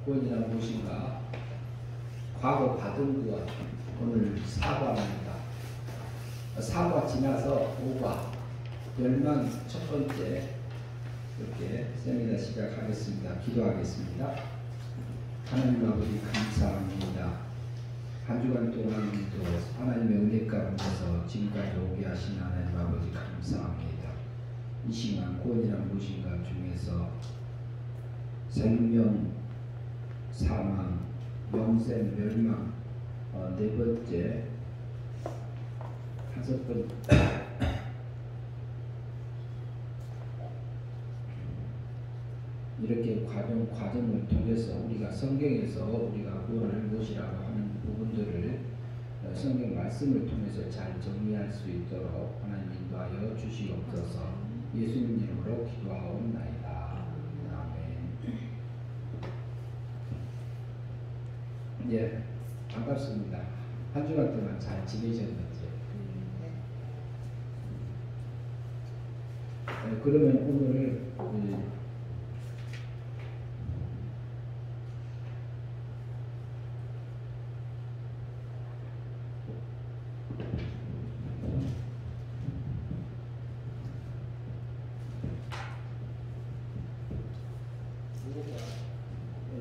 구원이란 무엇인가? 과거 받은 구원, 오늘 사과입니다. 사과 지나서 오과, 멸망 첫 번째, 이렇게 세미나 시작하겠습니다. 기도하겠습니다. 하나님 아버지 감사합니다. 한 주간 동안도 하나님의 은혜 가운데서 지금까지 오게 하신 하나님 아버지 감사합니다. 이 시간 구원이란 무엇인가 중에서 생명, 사망, 영생, 멸망, 네 번째, 다섯 번째 이렇게 과정을 통해서 우리가 성경에서 우리가 구원을 무엇이라고 하는 부분들을 성경 말씀을 통해서 잘 정리할 수 있도록 하나님 인도하여 주시옵소서. 예수님 이름으로 기도하옵나이다. 아멘. 예, 반갑습니다. 한 주간 동안 잘 지내셨는지. 그러면 오늘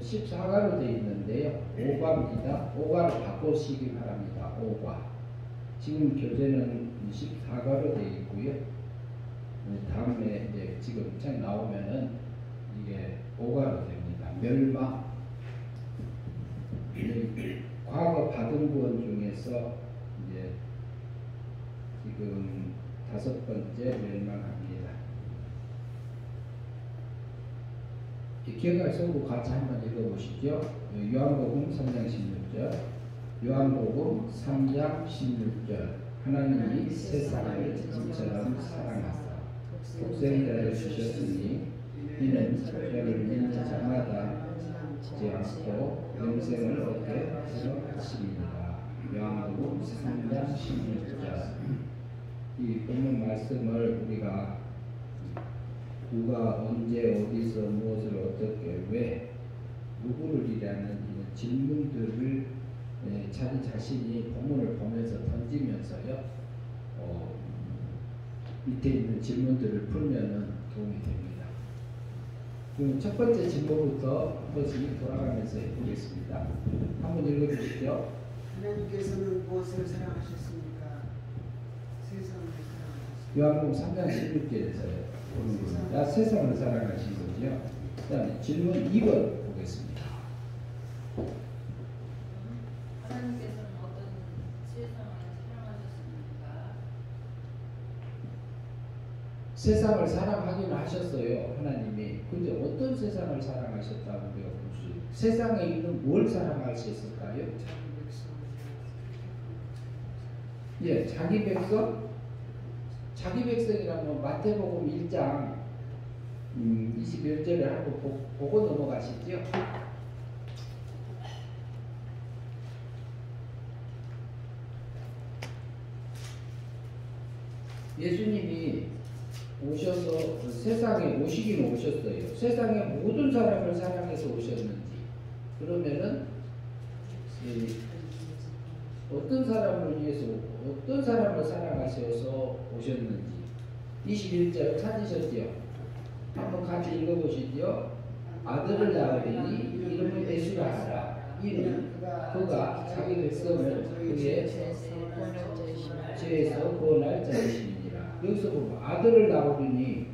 십 14가로 되어 있는데요. 5과입니다. 5과로 바꾸시기 바랍니다. 5과. 지금 교재는 14과로 되어 있고요. 다음에 이제 지금 책 나오면은 이게 5과로 됩니다. 멸망. 과거 받은 구원 중에서 이제 지금 다섯 번째 멸망합니다. 기억할 서고 같이 한번 읽어보시죠. 요한복음 3장 16절. 요한복음 3장 16절. 하나님이 세상을 이처럼 사랑하사 독생자를 주셨으니 이는 저를 믿는 자마다 죽지 않고 영생을 얻게 하심이니라. 요한복음 3장 16절. 이 본문 말씀을 우리가 누가 언제 어디서 무엇을 어떻게 왜 누구를이라는 질문들을 자기 자신이 본문을 보면서 던지면서요 밑에 있는 질문들을 풀면은 도움이 됩니다. 그럼 첫 번째 질문부터 한 번씩 돌아가면서 해보겠습니다. 한번 읽어주시죠. 하나님께서는 무엇을 사랑하셨습니까? 세상을 사랑하셨습니까? 요한복음 3장 16절에서요. 세상을 사랑하신 거죠. 그 다음에 질문 2번 보겠습니다. 하나님께서는 어떤 세상을 사랑하셨습니까? 세상을 사랑하기는 하셨어요. 하나님이. 근데 어떤 세상을 사랑하셨다고 우리가 볼 수 있어요? 세상에 있는 뭘 사랑하셨을까요? 예, 자기 백성? 자기 백성이라면 마태복음 1장 21절을 한번 보고 넘어가시죠. 예수님이 오셔서 세상에 오시긴 오셨어요. 세상의 모든 사람을 사랑해서 오셨는지, 그러면은 어떤 사람을 위해서 어떤 사람을 사랑하셔서 오셨는지 21절 찾으셨죠? 한번 같이 읽어보시죠. 아들을 낳으리니 이름을 예수라 하라. 이는 그가 자기 백성을 그의 죄에서 구원할 자이시니라. 여기서 보면 아들을 낳으리니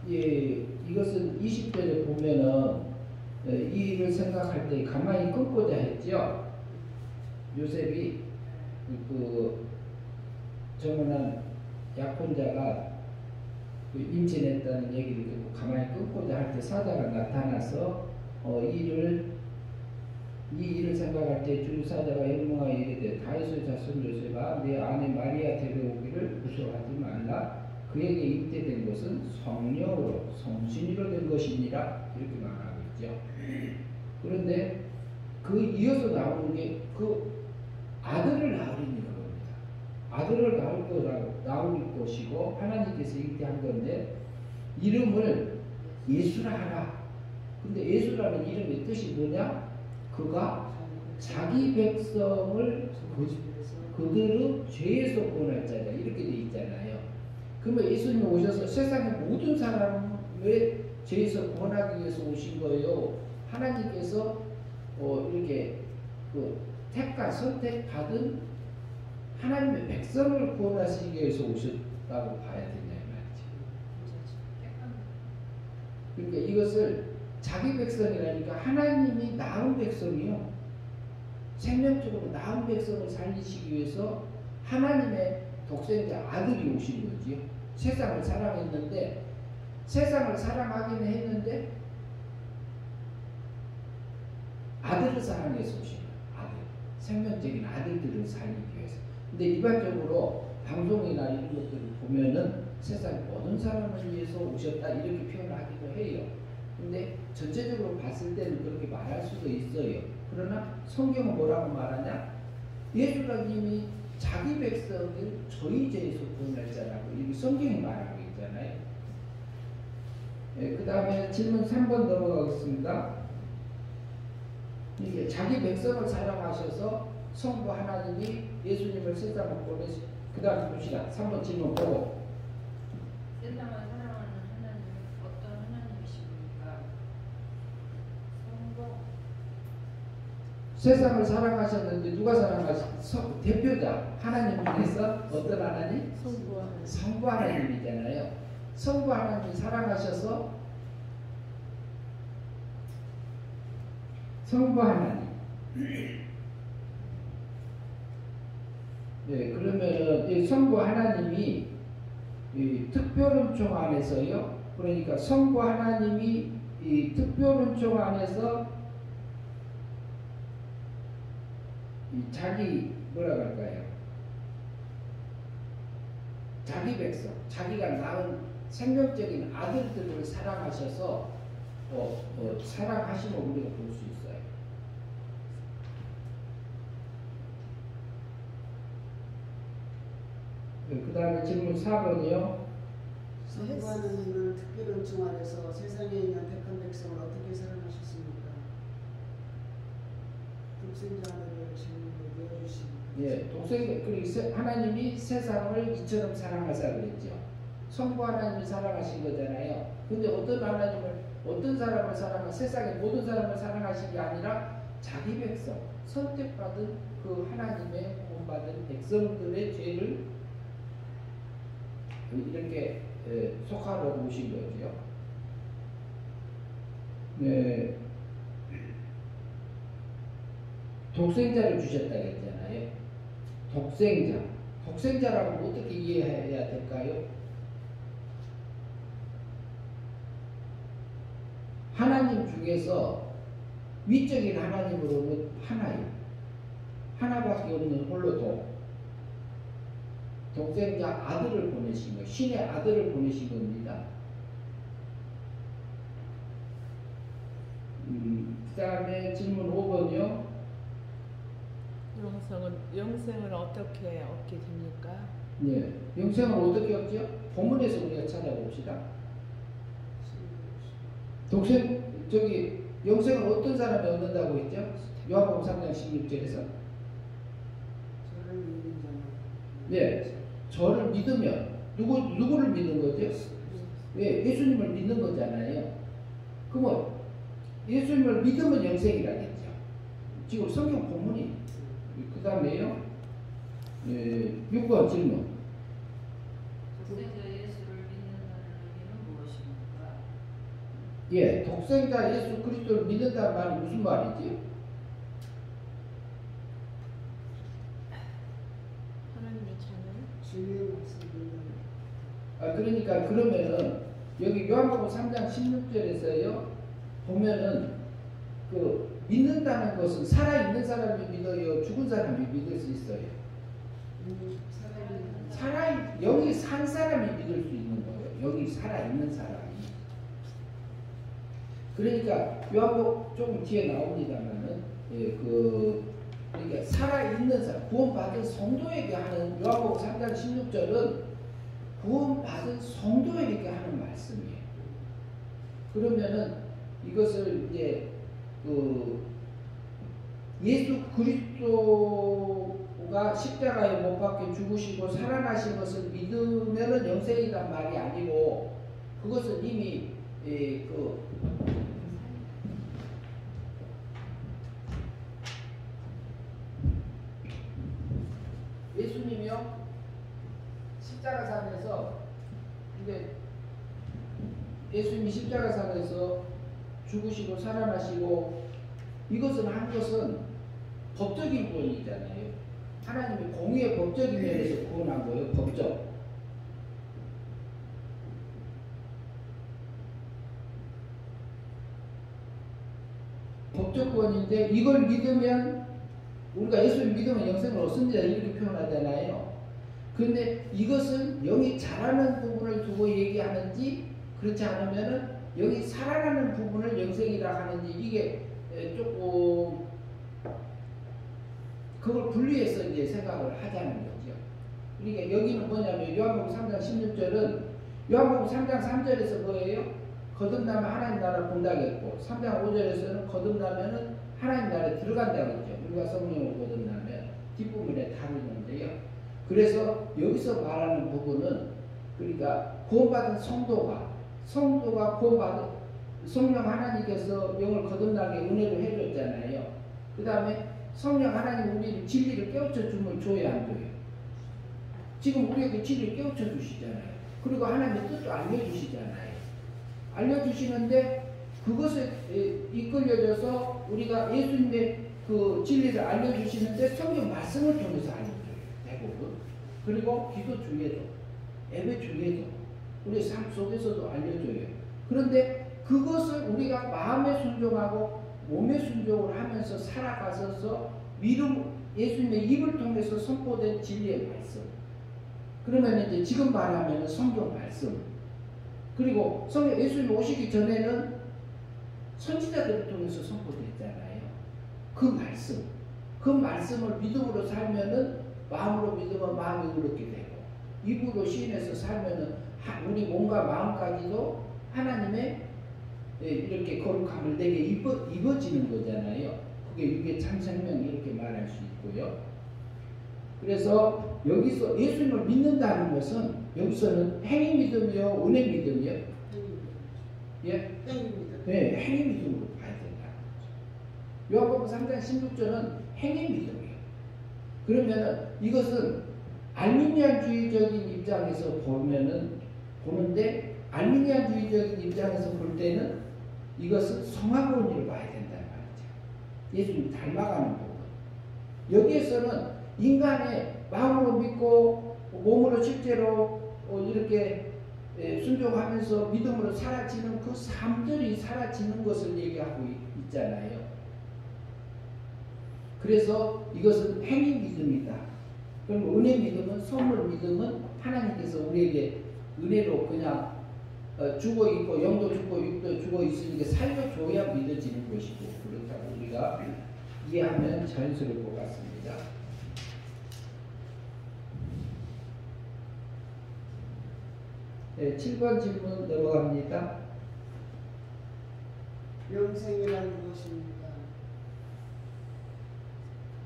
이것은 20절에 보면은 이 일을 생각할 때 가만히 끊고자 했죠. 요셉이 정원한 약혼자가 임신했다는 얘기를 듣고 가만히 끊고자 할 때 사자가 나타나서 이 일을 생각할 때 주 사자가 영롱하여 이르되 다윗의 자손 요셉아 내 아내 마리아 데려오기를 무서워하지 말라. 그에게 잉태된 것은 성령으로 성신으로 된 것이니라. 이렇게 말하고 있죠. 그런데 그 이어서 나오는 게 그 아들을 낳으리니 그겁니다. 아들을 낳을 것이고 하나님께서 잉태한 건데 이름을 예수라 하라. 근데 예수라는 이름의 뜻이 뭐냐? 그가 자기 백성을 그들의 죄에서 구원할 자다 이렇게 돼 있잖아요. 그러면 예수님이 오셔서 세상의 모든 사람을 죄에서 구원하기 위해서 오신 거예요. 하나님께서 이렇게 택과 선택받은 하나님의 백성을 구원하시기 위해서 오셨다고 봐야 되냐 이 말이죠. 그러니까 이것을 자기 백성이라니까 하나님이 낳은 백성이요. 생명적으로 낳은 백성을 살리시기 위해서 하나님의 독생자 아들이 오신 거지요. 세상을 사랑했는데 세상을 사랑하기는 했는데 아들을 사랑해서 오신 거예요. 아들. 생명적인 아들들을 살리기 위해서. 근데 일반적으로 방송이나 이런 것들을 보면은 세상 모든 사람을 위해서 오셨다 이렇게 표현하기도 해요. 근데 전체적으로 봤을 때는 그렇게 말할 수도 있어요. 그러나 성경은 뭐라고 말하냐? 예수님이 자기 백성을 저희 죄에서 구원할 자라고 이렇게 성경이 말하고 있잖아요. 그 다음에 질문 3번 넘어가겠습니다. 이게 자기 백성을 사랑하셔서 성부 하나님이 예수님을 세상을 보내시. 그 다음 봅시다. 3번 질문 보고. 세상을 사랑하는 하나님은 어떤 하나님이십니까? 성부. 세상을 사랑하셨는데 누가 사랑하셨어? 대표자 하나님 중에서 어떤 하나님? 성부 하나님이잖아요. 성부 하나님이 사랑하셔서 성부 하나님. 네, 그러면 이 성부 하나님이 이 특별은총 안에서요. 그러니까 성부 하나님이 이 특별은총 안에서 이 자기 뭐라고 할까요? 자기 백성, 자기가 낳은 생명적인 아들들을 사랑하셔서 사랑하심을 우리가 볼 수 있어요. 그 다음에 질문 4번이요. 성부 하나님은 특별한 은총 안에서 세상에 있는 택한 백성을 어떻게 사랑하셨습니까? 독생자 하나님을 질문을 내어주십니까? 예, 그리고 하나님이 세상을 이처럼 사랑하사 그랬죠. 성부 하나님이 사랑하신 거잖아요. 근데 어떤 사람을 세상의 모든 사람을 사랑하신 게 아니라 자기 백성, 선택받은 그 하나님의 구원받은 백성들의 죄를 이렇게 속하러 오신 거죠. 네. 독생자를 주셨다 그랬잖아요. 독생자라고 어떻게 이해해야 될까요? 하나님 중에서 위적인 하나님으로는 하나예요. 하나밖에 없는 홀로 독생자 아들을 보내신 거예요. 신의 아들을 보내신 겁니다. 그 다음에 질문 5번이요. 영생을 어떻게 얻게 됩니까? 네, 영생을 어떻게 얻죠? 본문에서 우리가 찾아봅시다. 영생을 어떤 사람이 얻는다고 했죠? 요한복음 3장 16절에서. 저를 믿는 자는. 네, 저를 믿으면 누구를 믿는 거죠? 예, 예수님을 믿는 거잖아요. 그러면 예수님을 믿으면 영생이라겠죠. 지금 성경 본문이 그 다음에요. 6번 질문. 독생자 예수를 믿는다는 의미는 무엇입니까? 예, 독생자 예수 그리스도를 믿는다는 말이 무슨 말이지? 하나님의 자녀? 주님의 말씀을 그러니까 그러면은 여기 요한복음 3장 16절에서요 보면은 그 믿는다는 것은 살아있는 사람이 믿어요, 죽은 사람이 믿을 수 있어요. 여기 산 사람이 믿을 수 있는 거예요. 여기 살아있는 사람이. 그러니까 요한복음 조금 뒤에 나옵니다만은 그러니까 살아있는 사람, 구원받은 성도에게 하는 요한복음 3장 16절은 구원받은 성도에게 하는 말씀이에요. 그러면은 이것을 이제 그 예수 그리스도가 십자가에 못 박혀 죽으시고 살아나신 것을 믿으면은 영생이란 말이 아니고 그것은 이미 예수님이요 십자가상에서 근데 예수님이 십자가상에서 죽으시고 살아나시고 이것은 한 것은 법적인 구원이잖아요. 하나님이 공의의 법적인 면에서 구원한 거예요. 법적. 법적 구원인데 이걸 믿으면 우리가 예수를 믿으면 영생을 얻습니다. 이렇게 표현하잖아요. 그런데 이것은 영이 자라는 부분을 두고 얘기하는지 그렇지 않으면은 영이 살아나는 부분을 영생이라 하는지 이게 조금 그걸 분리해서 이제 생각을 하자는 거죠. 그러니까 여기는 뭐냐면 요한복음 3장 16절은 요한복음 3장 3절에서 뭐예요? 거듭나면 하나님 나라 본다겠고 3장 5절에서는 거듭나면은 하나님 나라에 들어간다고 했죠. 우리가 성령으로 거듭나면 뒷부분에 다루는데요. 그래서 여기서 말하는 부분은 그러니까 구원받은 성도가 구원받은 성령 하나님께서 영을 거듭나게 은혜를 해줬잖아요. 그 다음에 성령 하나님 우리 진리를 깨우쳐 주면 줘야 안 줘요. 지금 우리에게 진리를 깨우쳐 주시잖아요. 그리고 하나님의 뜻도 알려주시잖아요. 알려주시는데 그것에 이끌려져서 우리가 예수님의 그 진리를 알려주시는데 성경 말씀을 통해서 알려줘요. 대부분. 그리고 기도 중에도 예배 중에도 우리 삶 속에서도 알려줘요. 그런데 그것을 우리가 마음에 순종하고 몸에 순종을 하면서 살아가서 믿음 예수님의 입을 통해서 선포된 진리의 말씀. 그러면 이제 지금 말하면 성경 말씀. 그리고 성령 예수님 오시기 전에는 선지자들을 통해서 선포됐잖아요. 그 말씀. 그 말씀을 믿음으로 살면은 마음으로 믿으면 마음이 그렇게 되고 입으로 시인해서 살면은 우리 몸과 마음까지도 하나님의 이렇게 거룩함을 내게 입어지는 거잖아요. 그게 육의 참 생명 이렇게 말할 수 있고요. 그래서 여기서 예수님을 믿는다는 것은 여기서는 행위 믿음이요, 은혜 믿음이요. 예? 행위입니다. 네, 행위 믿음으로 봐야 된다는 거죠. 요한복음 3장 16절은 행위 믿음이에요. 그러면은 이것은 알미니안주의적인 입장에서 보는데 알미니안주의적인 입장에서 볼 때는 이것은 성화구원을 봐야 된다는 말이죠. 예수님 닮아가는 부분. 여기에서는 인간의 마음으로 믿고 몸으로 실제로 이렇게 순종하면서 믿음으로 사라지는 그 삶들이 사라지는 것을 얘기하고 있잖아요. 그래서 이것은 행위 믿음이다. 그럼 은혜 믿음은 선물 믿음은 하나님께서 우리에게 은혜로 그냥 죽어 있고 영도 죽고 육도 죽어 있으니까 살려줘야 믿어지는 것이고 그렇다고 우리가 이해하면 자연스러울 것 같습니다. 네, 7번 질문 넘어갑니다. 영생이란 무엇입니까?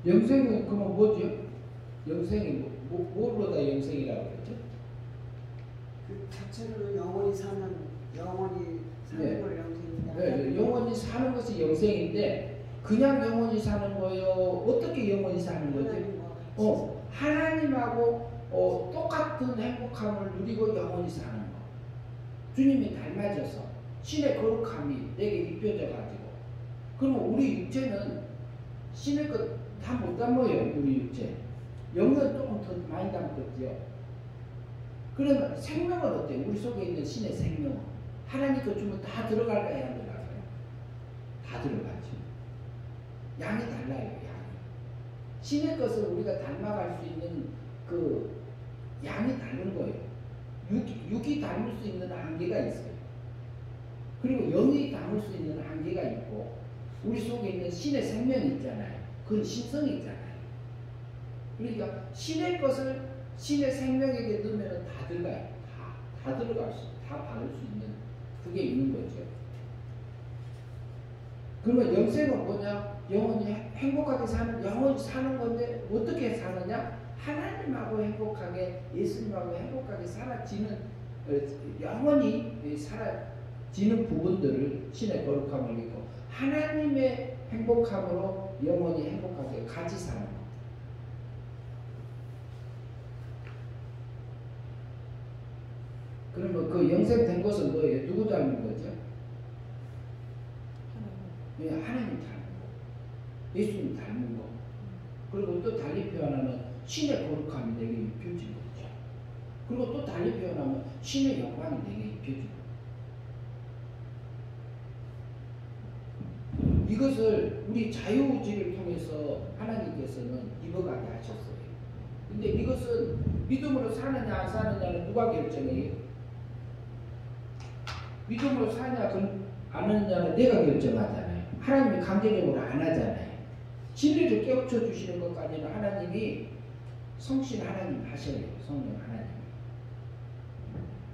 영생은 그러면 뭐죠? 영생이 뭐로다 영생이라고 그랬죠? 그 자체로는 영원히 사는 네. 걸 영생이다. 네, 영원히 사는 것이 영생인데 그냥 영원히 사는 거예요? 어떻게 영원히 사는 거죠? 하나님하고 똑같은 행복함을 누리고 영원히 사는 거. 주님이 닮아져서 신의 거룩함이 내게 입혀져가지고 그러면 우리 육체는 신의 것 다 못 담아요. 우리 육체. 영은 조금 더 많이 담겠죠. 그러면 생명은 어때요? 우리 속에 있는 신의 생명은 하나님 것 주면 다 들어갈까요? 안 들어갈까요? 다 들어가죠. 양이 달라요. 양이. 신의 것을 우리가 닮아갈 수 있는 그 양이 다른 거예요. 육이 닮을 수 있는 한계가 있어요. 그리고 영이 닮을 수 있는 한계가 있고 우리 속에 있는 신의 생명이 있잖아요. 그건 신성이 있잖아요. 그러니까 신의 것을 신의 생명에게 넣으면 다 들어가요. 다 들어갈 수, 다 받을 수 있는 그게 있는 거죠. 그러면 영생은 뭐냐? 영원히 행복하게 영원히 사는 건데 어떻게 사느냐? 하나님하고 행복하게, 예수님하고 행복하게 살아지는, 영원히 살아지는 부분들을 신의 거룩함을 믿고 하나님의 행복함으로 영원히 행복하게 같이 사는 것. 그러면 그 영생된 것은 뭐예요? 누구 닮은 거죠? 하나님 닮은 거, 예수님 닮은 거. 그리고 또 달리 표현하면 신의 거룩함이 내게 입혀진 거죠. 그리고 또 달리 표현하면 신의 영광이 내게 입혀진 거죠. 이것을 우리 자유의지를 통해서 하나님께서는 입어가게 하셨어요. 근데 이것은 믿음으로 사느냐 안 사느냐는 누가 결정해요? 믿음으로 사냐 안 하느냐는 내가 결정하잖아요. 하나님이 강제적으로 안 하잖아요. 진리를 깨우쳐 주시는 것까지는 하나님이 성신 하나님 하셔요. 성령 하나님.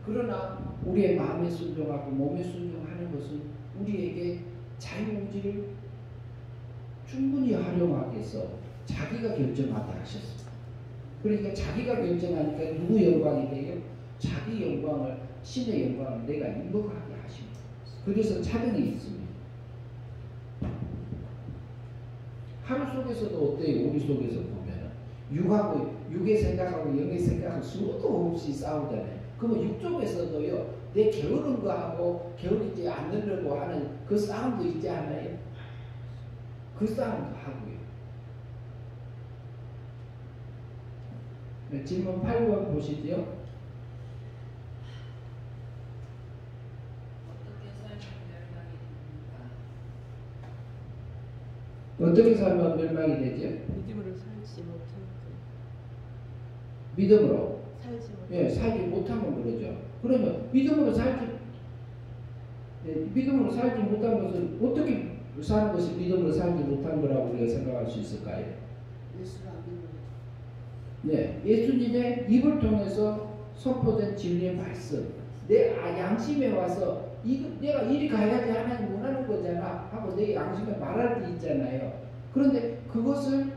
그러나 우리의 마음에 순종하고 몸에 순종하는 것은 우리에게 자유의지를 충분히 활용하기 위해서 자기가 결정하게 하셨습니다. 그러니까 자기가 결정하니까 누구 영광이 돼요? 자기 영광을, 신의 영광을 내가 인복하게 하십니다. 그래서 차등이 있습니다. 하루 속에서도 어때요? 우리 속에서 보면 육의 생각하고 영의 생각은 수도 없이 싸우잖아요. 그러면 육 쪽에서도요, 내 게으른 거하고 게으르지 않으려고 하는 그 싸움도 있지 않아요? 그 싸움도 하고요. 네, 질문 8번 보시죠. 어떻게 살면 멸망이 되죠? 믿음으로 살지 못하면 믿음으로 살지 못. 예, 살지 못하면 그러죠. 그러면 믿음으로 살지 못한 것은 어떻게 사는 것이 믿음으로 살지 못한 거라고 우리가 생각할 수 있을까요? 예수를 안 믿는 거죠. 네, 예수님의 입을 통해서 선포된 진리의 말씀, 내 양심에 와서 내가 이리 가야지 하나님 원하는 거잖아 하고 내 양심에 말할 때 있잖아요. 그런데 그것을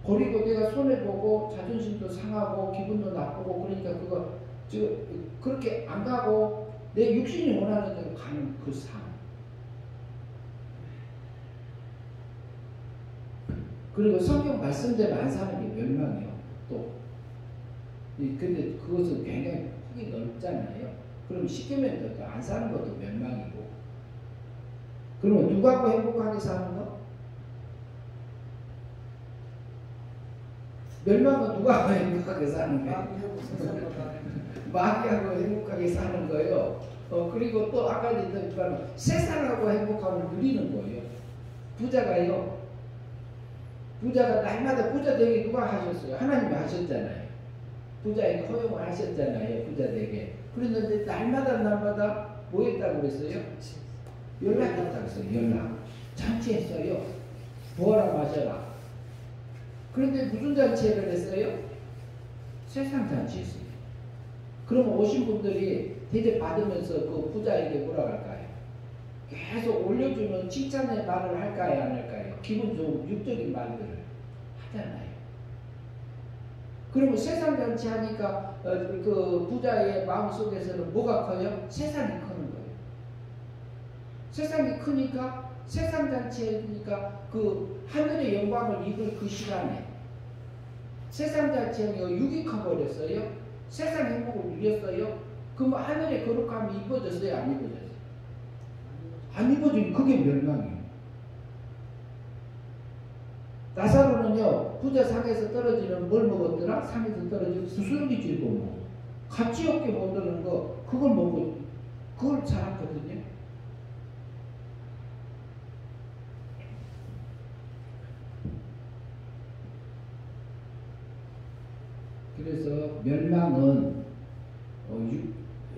버리고 내가 손해보고 자존심도 상하고 기분도 나쁘고 그러니까 그렇게 안 가고 내 육신이 원하는 대로 가는 그 삶. 그리고 성경 말씀대로 안 사는 게 멸망이에요. 또 근데 그것은 굉장히 폭이 넓잖아요. 그럼 시키면 안 사는 것도 멸망이고. 그러면 누구하고 행복하게 사는 거? 멸망은 누구하고 행복하게 사는 거예요? 마귀하고 세상보다 마귀하고 행복하게 사는 거예요. 그리고 또 아까 얘기했지만 세상하고 행복함을 누리는 거예요. 부자가 날마다 부자 되게 누가 하셨어요? 하나님이 하셨잖아요. 부자에게 허용을 하셨잖아요. 부자 되게. 그랬는데 날마다 뭐 했다고 그랬어요? 연락했다고 했어요. 연락. 잔치했어요. 부어라 마셔라. 그런데 무슨 잔치를 했어요? 세상 잔치했어요. 그러면 오신 분들이 대접 받으면서 그 부자에게 뭐라 할까요? 계속 올려주는 칭찬의 말을 할까요? 안 할까요? 기분 좋은 육적인 말들을 하잖아요. 그러면 세상 잔치 하니까 그 부자의 마음속에서는 뭐가 커요? 세상이 크는 거예요. 세상이 크니까 세상 잔치니까 그 하늘의 영광을 입을 그 시간에 세상 잔치에 육이 커버렸어요. 세상 행복을 누렸어요. 그럼 하늘의 거룩함이 입어졌어요? 안 입어졌어요? 안 입어지면 그게 멸망이에요. 나사로는요, 부자 상에서 떨어지는 뭘 먹었더라? 상에서 떨어지는 수수께끼 먹고 가치 없게 먹는 거 그걸 먹고 그걸 살았거든요. 그래서 멸망은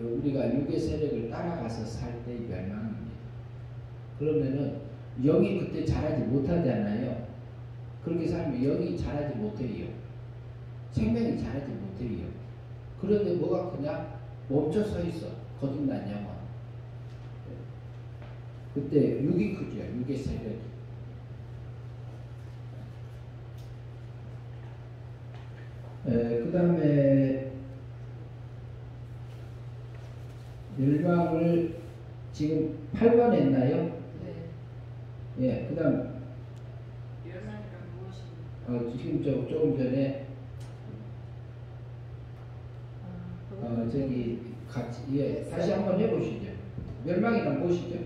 우리가 육의 세력을 따라가서 살 때의 멸망입니다. 그러면은 영이 그때 자라지 못하잖아요. 그렇게 살면 영이 자라지 못해요. 생명이 자라지 못해요. 그런데 뭐가 크냐? 멈춰 서 있어. 거듭난 영혼. 그때 육이 크죠. 육의 그 다음에 멸망을 지금 8번 했나요? 네. 예, 그 다음 멸망이란 무엇입니까? 지금 조금 전에 저기 같이 다시 한번 해보시죠. 멸망이란 무엇이죠?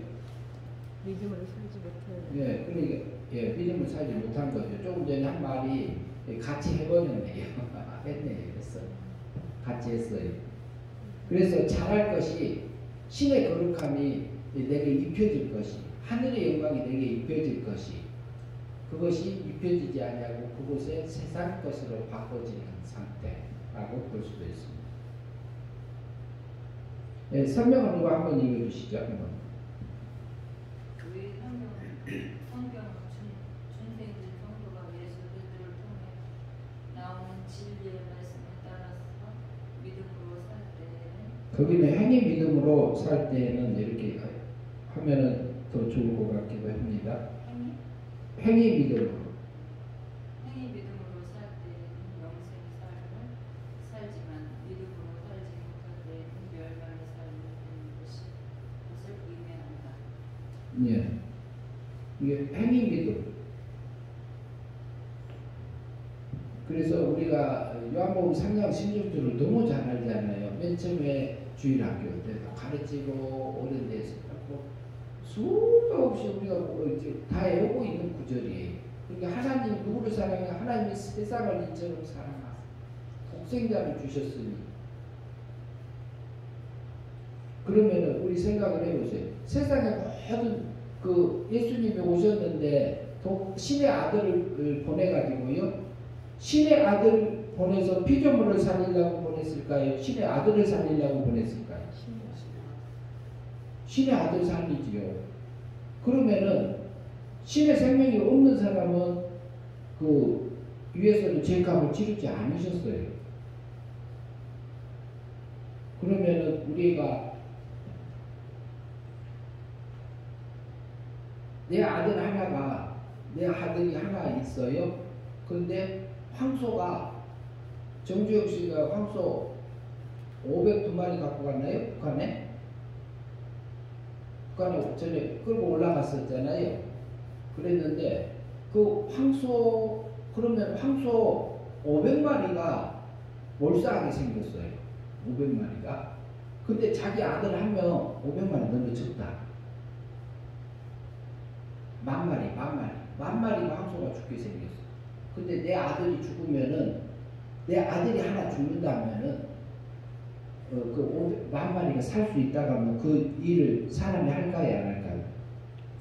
믿음으로 살지 못해요. 예, 그러니까 믿음을 살지 못한 거죠. 조금 전에 한 말이 같이 해버렸네요. 했네요. 그래서 같이 했어요. 그래서 잘할 것이 신의 거룩함이 내게 입혀질 것이 하늘의 영광이 내게 입혀질 것이 그것이 입혀지지 않냐고 그곳에 세상 것으로 바꿔지는 상태라고 볼 수도 있습니다. 예, 설명을 누가 한번 읽어주시죠. 한번. 왜 성경은 중생들 성도가 예수 그리스도를 통해 나오는 진리의 말씀에 따라서 믿음으로 살 때에는 거기는 행위 믿음으로 살 때는 이렇게 하면은 더 좋을 것 같기도 합니다. 행위 믿음으로. 행위 믿음으로 살 때에는 영생 삶을 살지만 믿음으로 살지 못할 때에는 멸망의 삶을 사는 것을 의미한다. 예. 이게 행위 믿음. 그래서 우리가 요한복음 3장 16절을 너무 잘 알잖아요. 맨 처음에 주일학교 때도 가르치고 오랜 데서 하고 수도 없이 우리가 다 외우고 있는 구절이에요. 그러니까 하나님 누구를 사랑해? 하나님이 세상을 이처럼 사랑하사 독생자를 주셨으니. 그러면은 우리 생각을 해보세요. 세상에 모든 그 예수님이 오셨는데 신의 아들을 보내가지고요. 신의 아들 보내서 피조물을 살리려고 보냈을까요? 신의 아들을 살리려고 보냈을까요? 신의 아들 살리지요. 그러면은 신의 생명이 없는 사람은 그 위에서는 죄값을 치르지 않으셨어요. 그러면은 우리가 내 아들 하나가 내 아들이 하나 있어요. 근데 황소가 정주영 씨가 황소 502마리 갖고 갔나요? 북한에? 북한에 전에 끌고 올라갔었잖아요. 그랬는데 그 황소 그러면 황소 500마리가 몰살하게 생겼어요. 500마리가. 근데 자기 아들 한 명 500마리 너무 적다. 10,000마리. 10,000마리가 황소가 죽게 생겼어. 근데 내 아들이 죽으면은 내 아들이 하나 죽는다면은 그 10,000마리가 살 수 있다고 하면 그 일을 사람이 할까요? 안 할까요?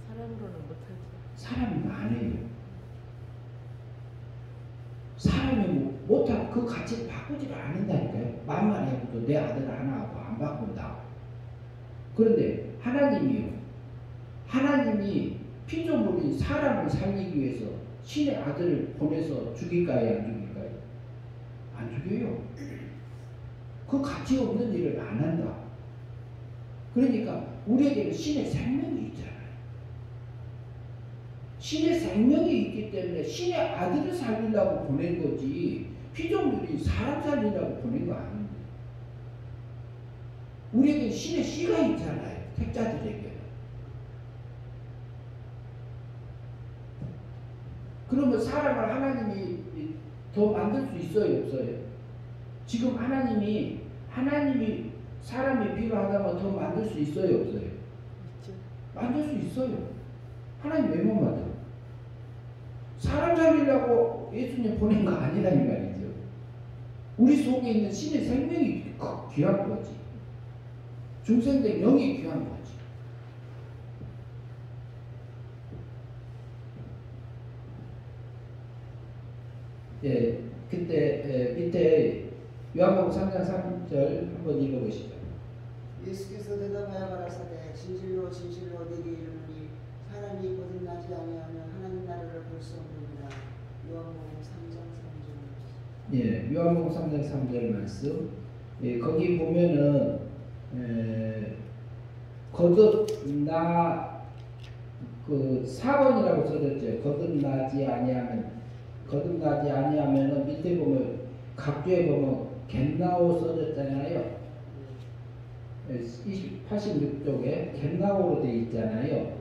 사람으로는 못하죠. 사람이 안 해요. 사람이 못한 그 가치를 바꾸지를 않는다니까요. 10,000마리하고도 내 아들 하나하고 안 바꾼다. 그런데 하나님이요. 하나님이 피조물인 사람을 살리기 위해서 신의 아들을 보내서 죽일까요? 안 죽일까요? 안 죽여요. 그 가치 없는 일을 안 한다. 그러니까 우리에게는 신의 생명이 있잖아요. 신의 생명이 있기 때문에 신의 아들을 살리려고 보낸 거지 피조물이 사람 살리려고 보낸 거 아닙니다. 우리에게 신의 씨가 있잖아요. 택자들에게. 그러면 사람을 하나님이 더 만들 수 있어요? 없어요? 지금 하나님이 사람이 필요하다면 더 만들 수 있어요? 없어요? 있죠. 만들 수 있어요. 하나님 왜 못 만들어? 사람 살리려고 예수님 보낸 거 아니라는 말이죠. 우리 속에 있는 신의 생명이 귀한 거지. 중생된 영이 귀한 거지. 예, 그때 밑에 요한복음 3장 3절 한번 읽어보시죠. 예수께서 대답하여 가라사대 진실로 진실로 네게 이르노니 사람이 거듭나지 아니하면 하나님 나라를 볼 수 없느니라. 요한복음 3장 3절. 예, 요한복음 3장 3절 말씀. 예, 거기 보면은 거듭나 그 4번이라고 써졌죠. 거듭나지 아니하면은 밑에 보면 각주에 보면 겟나오 써졌잖아요. 86쪽에 겟나오로 되어 있잖아요.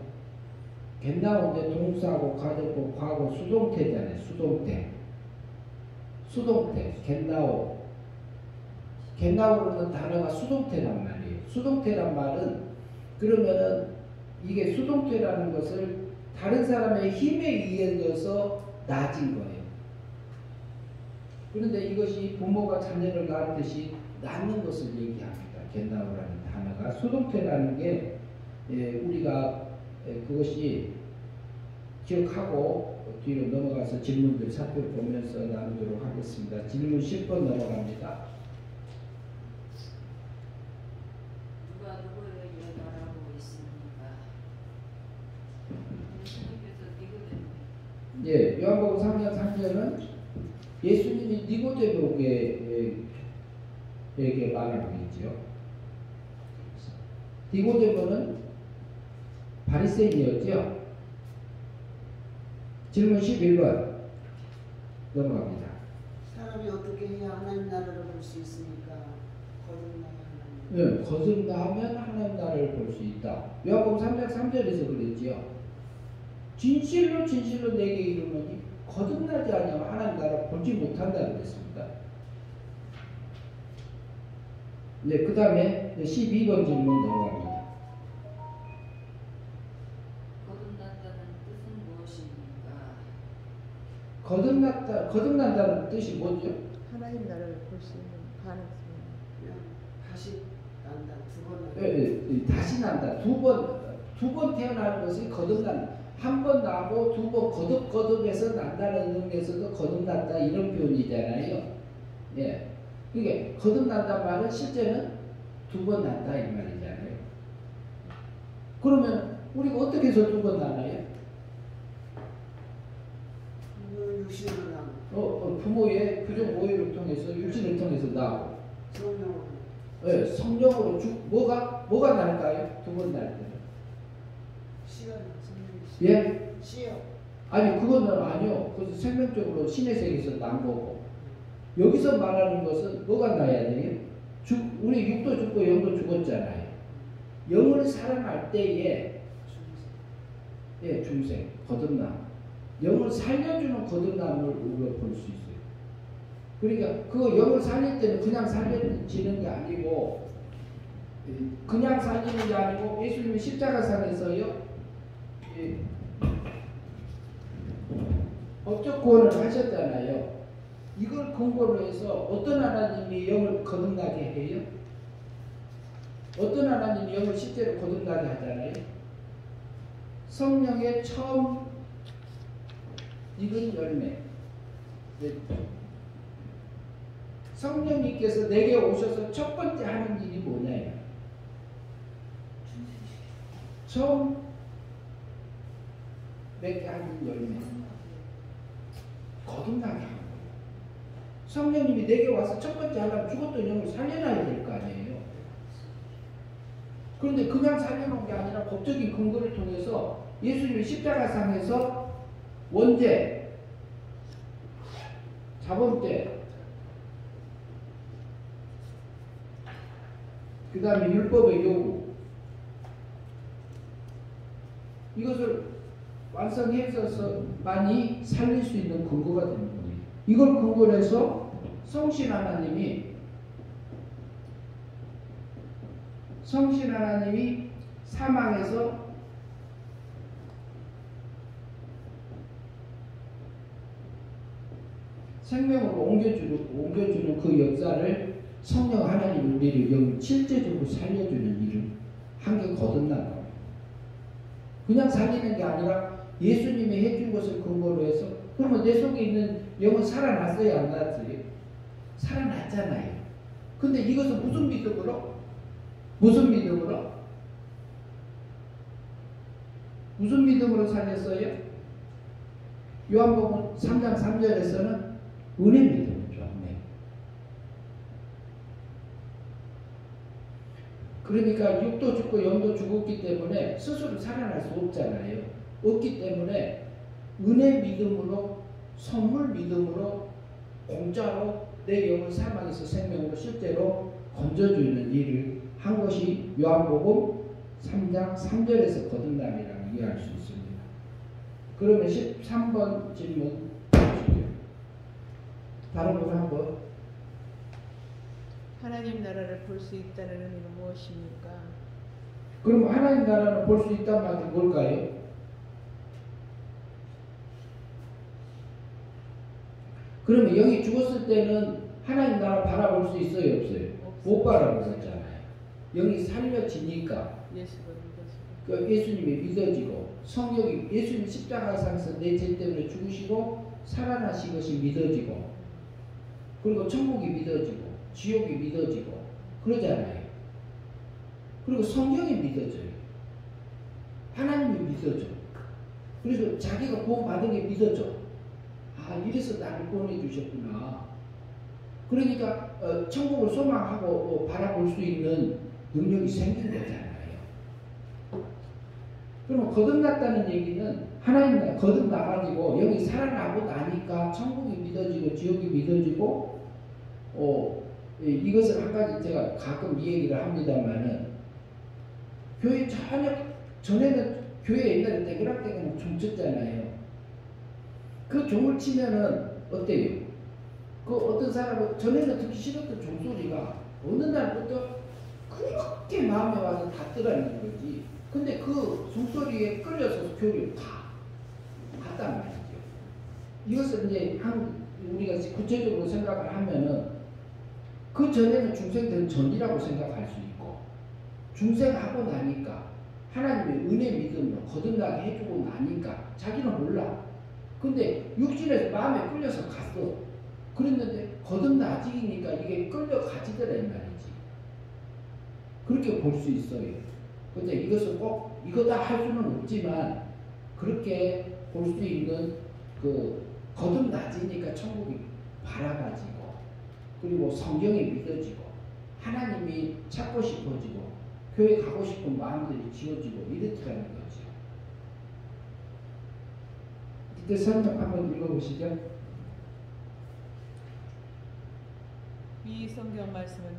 겟나오인데 동사고 가졌고 과거 수동태잖아요. 수동태 겟나오. 겟나오라는 단어가 수동태란 말이에요. 수동태란 말은 그러면은 이게 수동태라는 것을 다른 사람의 힘에 의해서 낮은 거예요. 그런데 이것이 부모가 자녀를 낳듯이 낳는 것을 얘기합니다. 겟나오라는 단어가 수동태라는 게 우리가 그것이 기억하고 뒤로 넘어가서 질문들 살펴보면서 나누도록 하겠습니다. 질문 10번 넘어갑니다. 누가 누구에게 말하고 있습니까? 예수님께서 니고데모에게 예, 요한복음 3장 3절은 예수님이 니고데모에게 말하고 있죠. 니고데모는 바리새인이었죠. 질문 11번 넘어갑니다. 사람이 어떻게 해야 하나님 나라를 볼 수 있습니까? 거듭나야 하나님. 네, 거듭나면 하나님 나라를 볼 수 있다. 요한복음 3장 3절에서 그랬지요. 진실로 진실로 내게 이르노니 거듭나지 아니하면 하나님 나라 보지 못한다 그랬습니다. 네, 그 다음에 12번 질문 넘어갑니다. 거듭났다는 뜻은 무엇입니까? 거듭난다는 뜻이 뭐죠? 하나님 나라를 볼 수 있는 가능성이. 그냥 다시 난다. 두 번 난다. 예, 다시 난다. 두 번 태어나는 것이 거듭난다. 한 번 나고 두 번 거듭해서 난다는 의미에서도 거듭난다 이런 표현이잖아요. 예, 그게 거듭난단 말은 실제는 두 번 난다 이 말이잖아요. 그러면 우리가 어떻게 해서 두 번 나나요? 육신으로 난 부모의 부족 모유를 통해서 육신을 통해서 나고 성령으로 예, 성령으로 뭐가 날까요? 두 번 날 때는. 시연 성령이 예? 시연. 아니 그거는 아니요. 그것은 생명적으로 신의 세계에서 난 거고 여기서 말하는 것은 뭐가 나야 돼요? 우리 육도 죽고 영도 죽었잖아요. 영을 살아날 때에 예, 중생, 거듭남. 영을 살려주는 거듭남을 우리가 볼 수 있어요. 그러니까 그 영을 살릴 때는 그냥 살려지는 게 아니고 그냥 살리는 게 아니고 예수님이 십자가상에서요 법적 구원을 하셨잖아요. 이걸 근거로 해서 어떤 하나님이 영을 거듭나게 해요? 어떤 하나님이 영을 실제로 거듭나게 하잖아요. 성령의 처음 익은 열매. 성령님께서 내게 오셔서 첫 번째 하는 일이 뭐냐요? 처음 맺게 하는 열매. 거듭나게 하는 거예요. 성령님이 내게 와서 첫 번째 하려면 죽었던 영을 살려놔야 될 거 아니에요. 그런데 그냥 살려놓은 게 아니라 법적인 근거를 통해서 예수님이 십자가상에서 원죄, 자범죄, 그 다음에 율법의 요구 이것을 완성해서만이 살릴 수 있는 근거가 되는 거예요. 이걸 근거로 해서 성신 하나님이 사망에서 생명으로 옮겨주는 그 역사를 성령 하나님 우리를 영을 실제적으로 살려주는 일을 한 게 거듭난 겁니다. 그냥 살리는 게 아니라 예수님이 해준 것을 근거로 해서 그러면 내 속에 있는 영은 살아났어요? 안 났어요? 살아났잖아요. 근데 이것은 무슨 믿음으로? 무슨 믿음으로 살렸어요? 요한복음 3장 3절에서는 은혜 믿음이죠. 은혜. 그러니까 육도 죽고 영도 죽었기 때문에 스스로 살아날 수 없잖아요. 없기 때문에 은혜 믿음으로 선물 믿음으로 공짜로 내 영을 사망에서 생명으로 실제로 건져주는 일을 한 것이 요한복음 3장 3절에서 거듭남이라고 이해할 수 있습니다. 그러면 13번 질문 보시죠. 다른 분 한번. 하나님 나라를 볼 수 있다는 의미는 무엇입니까? 그럼 하나님 나라를 볼 수 있다는 말이 뭘까요? 그러면 영이 죽었을 때는 하나님 나라 바라볼 수 있어요, 없어요? 못 바라보잖아요. 영이 살려지니까 예수가 믿어서. 그 예수님이 믿어지고 성령이 예수님 십자가상에서 내 죄 때문에 죽으시고 살아나신 것이 믿어지고 그리고 천국이 믿어지고 지옥이 믿어지고 그러잖아요. 그리고 성경이 믿어져요. 하나님이 믿어져. 그래서 자기가 구원 받은 게 믿어져. 아, 이래서 나를 구원해 주셨구나. 그러니까 천국을 소망하고 바라볼 수 있는 능력이 생긴 거잖아요. 그러면 거듭났다는 얘기는 하나님 나라 거듭나가지고 여기 살아나고 나니까 천국이 믿어지고 지옥이 믿어지고 이것을 한 가지 제가 가끔 이 얘기를 합니다만은 교회 전에는 교회 옛날에 떼그락떼그락 종 쳤잖아요. 그 종을 치면은 어때요? 그 어떤 사람은 전에는 듣기 싫었던 종소리가 어느 날부터 그렇게 마음에 와서 닿더라는 거지. 근데 그 종소리에 끌려서 교회를 갔단 말이죠. 이것을 이제 우리가 구체적으로 생각을 하면은 그 전에는 중생들은 전이라고 생각할 수 있고 중생하고 나니까 하나님의 은혜 믿음으로 거듭나게 해주고 나니까 자기는 몰라. 근데 육신에서 마음에 끌려서 갔어. 그랬는데 거듭나지니까 이게 끌려가지더라 이 말이지. 그렇게 볼 수 있어요. 근데 이것을 꼭 이거다 할 수는 없지만 그렇게 볼 수 있는 그 거듭나지니까 천국이 바라봐지고 그리고 성경이 믿어지고 하나님이 찾고 싶어지고 교회 가고 싶은 마음들이 지워지고 이렇더라는 거죠. 이때 설명 한번 읽어보시죠. 이 성경 말씀은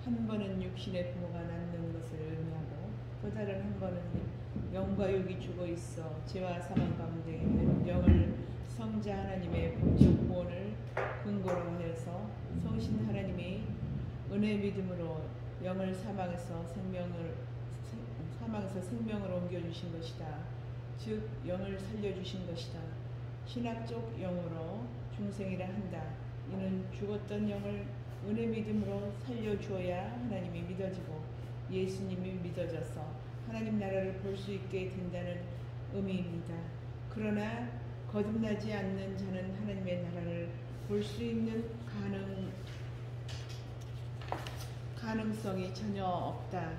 한 번은 육신의 부모가 낳는 것을 의미하고 또 다른 한 번은 영과 육이 죽어 있어 죄와 사망 가운데 있는 영을 성자 하나님의 법적 구원을 근거로 하여서 성신 하나님이 은혜 믿음으로 영을 사망에서 생명으로 옮겨주신 것이다. 즉 영을 살려주신 것이다. 신학적 영으로 중생이라 한다. 이는 죽었던 영을 은혜 믿음으로 살려주어야 하나님이 믿어지고 예수님이 믿어져서 하나님 나라를 볼 수 있게 된다는 의미입니다. 그러나 거듭나지 않는 자는 하나님의 나라를 볼 수 있는 가능성이 전혀 없다.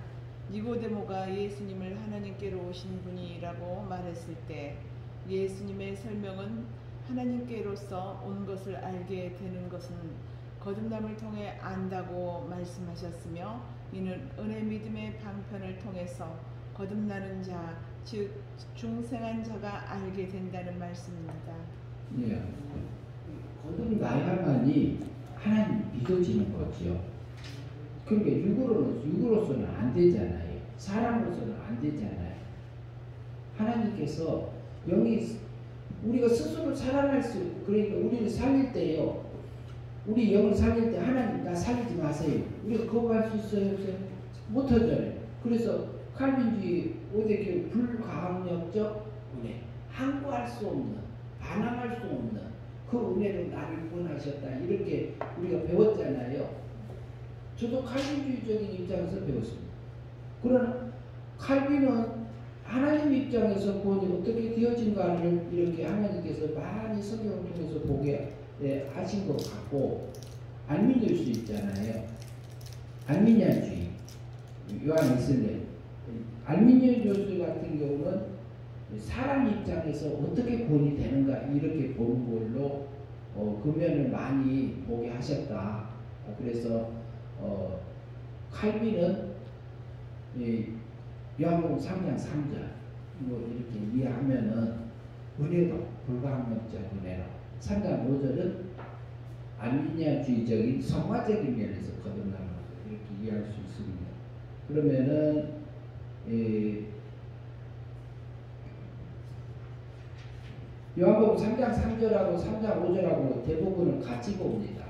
니고데모가 예수님을 하나님께로 오신 분이라고 말했을 때 예수님의 설명은 하나님께로서 온 것을 알게 되는 것은 거듭남을 통해 안다고 말씀하셨으며 이는 은혜 믿음의 방편을 통해서 거듭나는 자, 즉 중생한 자가 알게 된다는 말씀입니다. 예. 거듭나야만이 하나님 믿어지는 거죠. 그러니까 육으로서는 안 되잖아요. 사람으로서는 안 되잖아요. 하나님께서 영이 우리가 스스로 살아날 수 그러니까 우리를 살릴 때요. 우리 영을 살릴 때 하나님 나 살리지 마세요. 우리가 거부할 수 있어요? 없어요? 못하잖아요. 그래서 칼빈주의 5대교 불가항력적 은혜 항구할 수 없는 반항할 수 없는 그 은혜로 나를 구원하셨다. 이렇게 우리가 배웠잖아요. 저도 칼빈주의적인 입장에서 배웠습니다. 그러나 칼빈은 하나님 입장에서 구원이 어떻게 되어진가를 이렇게 하나님께서 많이 성경을 통해서 보게 하신 것 같고 알미니일 수 있잖아요. 알미니안주의 요한 웨슬레 알미니안 교수 같은 경우는 사람 입장에서 어떻게 구원이 되는가 이렇게 보는 걸로 그 면을 많이 보게 하셨다. 그래서 칼빈은 요한복음 3장 3절 이렇게 이해하면은 은혜도 불가항력적 은혜로 3장 5절은 아미니아주의적인 성화적인 면에서 거듭나는 것을 이렇게 이해할 수 있습니다. 그러면은 요한복음 3장 3절하고 3장 5절하고 대부분은 같이 봅니다.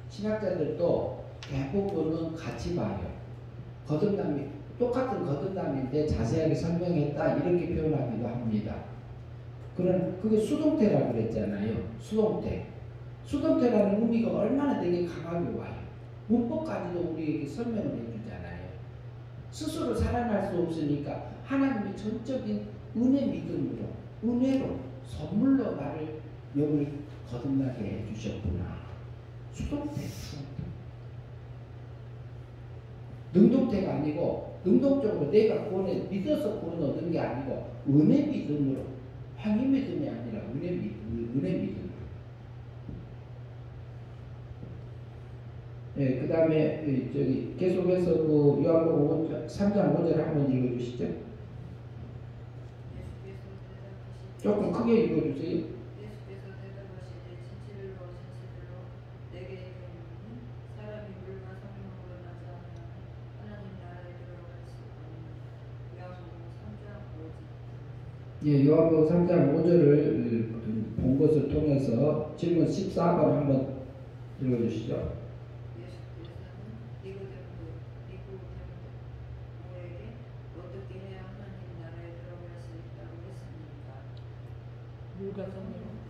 신학자들도 대부분은 같이 봐요. 거듭남이 똑같은 거듭남인데 자세하게 설명했다 이렇게 표현하기도 합니다. 그게 수동태라고 그랬잖아요. 수동태라는 의미가 얼마나 되게 강하게 와요. 문법까지도 우리에게 설명을 해주잖아요. 스스로 살아날 수 없으니까 하나님의 전적인 은혜 믿음으로 은혜로 선물로 나를 영을 거듭나게 해주셨구나. 수동태. 능동태가 아니고 능동적으로 내가 믿어서 구원 얻은 게 아니고 은혜 믿음으로 행위 믿음이 아니라 은혜 믿음으로. 네, 그 다음에 계속해서 그 요한복음 3장 5절 한번 읽어주시죠. 조금 크게 읽어주세요. 예수께서 대답하시되 진실로 내게 이르노니 사람이 물과 성령으로 나지 않으면 하나님 나라에 들어갈 수 없느니라. 요한복음 3장 5절. 예, 요한복음 3장 5절을 본 것을 통해서 질문 14번 한번 읽어주시죠. 예수께서는 니고데모에게 어떻게 해야 하나님 나라에 들어갈 수 있다고 했습니까? 물과 성령.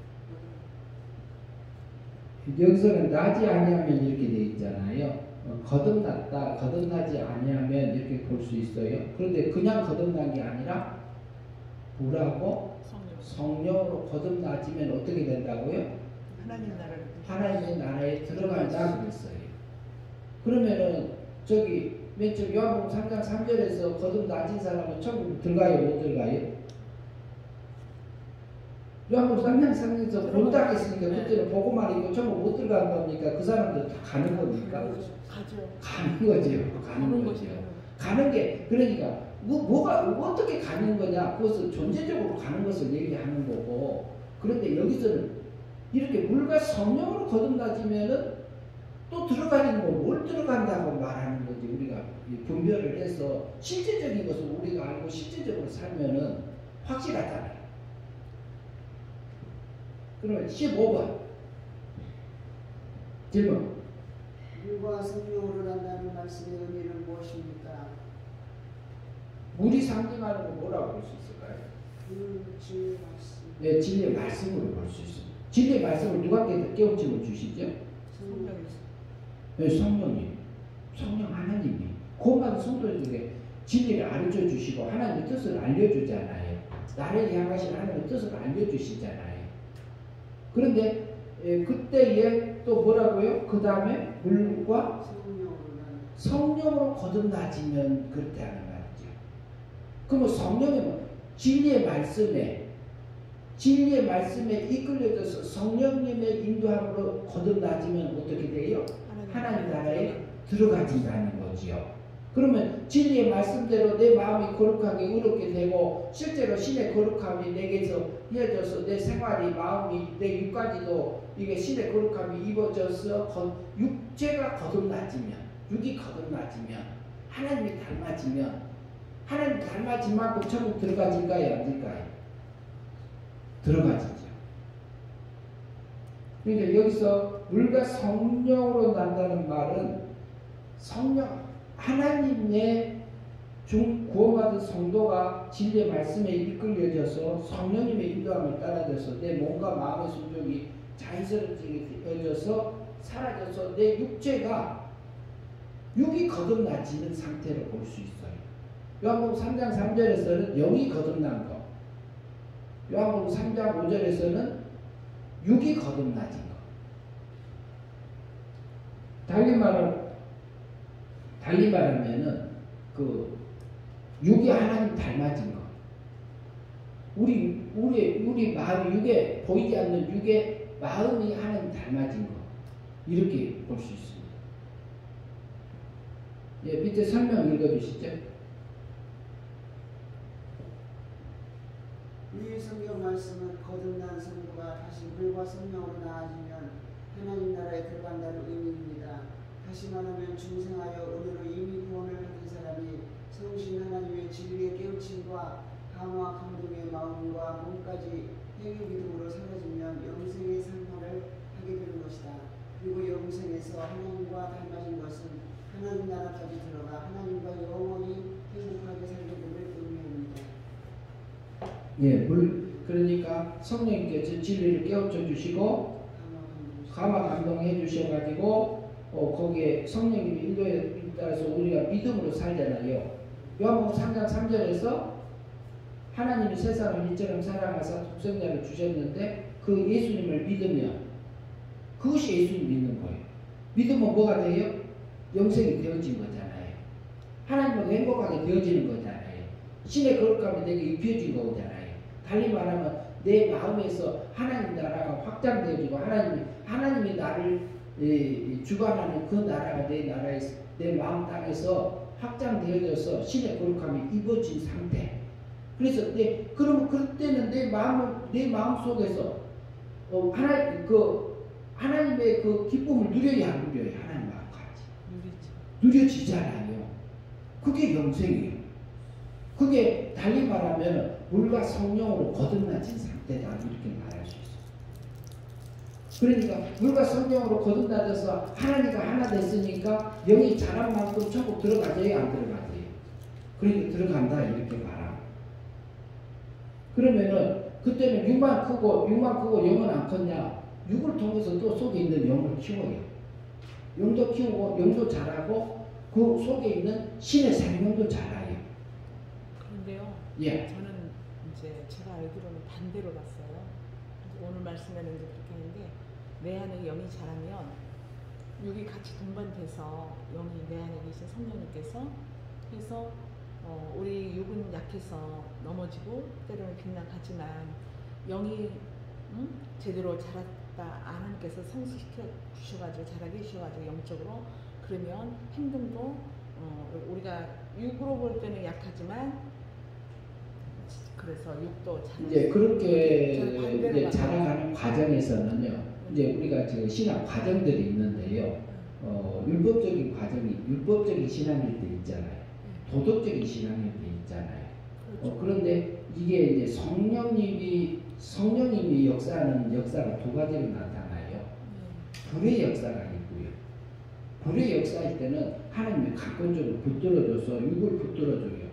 여기서는 나지 아니하면 이렇게 돼 있잖아요. 거듭났다, 거듭나지 아니하면 이렇게 볼 수 있어요. 그런데 그냥 거듭난 게 아니라 불하고 성령으로 거듭나지면 어떻게 된다고요? 하나님의 나라에 들어간다 그랬어요. 그러면은 맨 처음 요한복음 3장 3절에서 거듭나진 사람은 천국 들어가요, 못 들어가요? 요한복음 3장 3절에서 본다 했으니까 그때는 보고만 있고 천국 못 들어간 겁니까? 그 사람들 다 가는 겁니까? 가는 거죠. 가는 거죠. 가는 게 그러니까 뭐가 어떻게 가는 거냐? 그것을 존재적으로 가는 것을 얘기하는 거고. 그런데 여기서는 이렇게 물과 성령으로 거듭나지면은 또 들어가는 거 뭘 들어간다고 말하는 거지. 우리가 분별을 해서 실제적인 것을 우리가 알고 실제적으로 살면은 확실하잖아요. 그러면 15번 질문. 물과 성령으로 난다는 말씀의 의미는 무엇입니까? 물이 상징하는 거 뭐라고 볼 수 있을까요? 진리의 말씀. 네, 진리의 말씀으로 볼 수 있습니다. 진리의 말씀을 누가 깨우침을 주시죠? 네, 성령님. 성령 하나님이. 구원받은 성도들에게 진리를 알려줘 주시고 하나님의 뜻을 알려주잖아요. 나를 향하신 하나님의 뜻을 알려주시잖아요. 그런데 그때에 또 뭐라고요? 그 다음에 물과 성령으로 거듭나지면 그렇게 하는 말이죠. 그러면 성령은 진리의 말씀에 이끌려져서 성령님의 인도함으로 거듭나지면 어떻게 돼요? 하나님 나라에 들어가진다는 거지요. 그러면 진리의 말씀대로 내 마음이 거룩하게 의롭게 되고 실제로 신의 거룩함이 내게서 이어져서 내 생활이 마음이 내 육까지도 이게 신의 거룩함이 입어져서 육체가 거듭나지면 육이 거듭나지면 하나님이 닮아지면 하나님 닮아진 만큼 천국 들어가질까요? 안 될까요? 들어가지죠. 그러니까 여기서 물과 성령으로 난다는 말은 성령 하나님의 구원받은 성도가 진리의 말씀에 이끌려져서 성령님의 인도함을 따라져서 내 몸과 마음의 순종이 자연스럽게 되어져서 사라져서 내 육이 거듭나지는 상태로 볼 수 있어요. 요한복음 3장 3절에서는 영이 거듭난 것, 요한복음 3장 5절에서는 육이 거듭나진 것. 달리 말하면은 그 육이 하나님 닮아진 것. 우리 마음이 육에 보이지 않는 육의 마음이 하나님 닮아진 것. 이렇게 볼 수 있습니다. 예, 밑에 설명 읽어주시죠. 이 성경 말씀은 거듭난 성도가 다시 물과 성령으로 나아지면 하나님 나라에 들어간다는 의미입니다. 다시 말하면 중생하여 은혜로 이미 구원을 받은 사람이 성신 하나님의 진리의 깨우침과 감화 감동의 마음과 몸까지 행위 믿음으로 사라지면 영생의 삶을 하게 되는 것이다. 그리고 영생에서 하나님과 닮아진 것은 하나님 나라까지 들어가 하나님과 영원히 행복하게 살게 됨을 의미합니다. 예, 그러니까 성령님께서 진리를 깨우쳐 주시고 감화 감동해 주셔가지고 거기에 성령님의 인도에 따라서 우리가 믿음으로 살잖아요. 요한복음 3장 3절에서 하나님이 세상을 이처럼 사랑하사 독생자를 주셨는데 그 예수님을 믿으면 그것이 예수님 믿는 거예요. 믿으면 뭐가 돼요? 영생이 되어진 거잖아요. 하나님과 행복하게 되어지는 거잖아요. 신의 거룩함이 내게 입혀진 거잖아요. 달리 말하면 내 마음에서 하나님 나라가 확장되어지고 하나님이 나를 주관하는 그 나라가 내 나라에서 내 마음 땅에서 확장되어져서 신의 거룩함이 입어진 상태. 그래서 그러면 그때는 내 마음 속에서 하나님의 그 기쁨을 누려야 안 누려요? 하나님 마음까지 누려지잖아요. 그게 영생이에요. 그게 달리 말하면 물과 성령으로 거듭나진 상태다 이렇게 말할 수 있어요. 그러니까 물과 성령으로 거듭나져서 하나님과 하나 됐으니까 영이 자란 만큼 천국 들어가져요? 안 들어가져요? 그러니까 들어간다 이렇게 말합니다. 그러면은 그때는 육만 크고 영은 안 컸냐? 육을 통해서 또 속에 있는 영을 키워요. 영도 키우고 영도 자라고 그 속에 있는 신의 생명도 자라요. 그런데요. 예. 저는 이제 제가 알기로는 반대로 봤어요. 오늘 말씀에는 이제 그렇게 했는데 내 안에 영이 자라면 육이 같이 동반돼서 영이 내 안에 계신 성령님께서 해서 우리 육은 약해서 넘어지고 때로는 빗나가지만 영이 제대로 자랐다 하나님께서 성숙시켜 주셔가지고 자라게 해주셔가지고 영적으로 그러면 행동도 우리가 육으로 볼 때는 약하지만 그래서 육도 이제 그렇게 이제 자라가는 과정에서는요. 이제 우리가 지금 신앙 과정들이 있는데요. 율법적인 과정이 율법적인 신앙일 때 있잖아요. 도덕적인 신앙일 때 있잖아요. 그런데 이게 이제 성령님이 역사하는 역사가 두 가지로 나타나요. 불의 역사가 있고요. 불의 역사일 때는 하나님이 강권적으로 붙들어줘서 육을 붙들어줘요.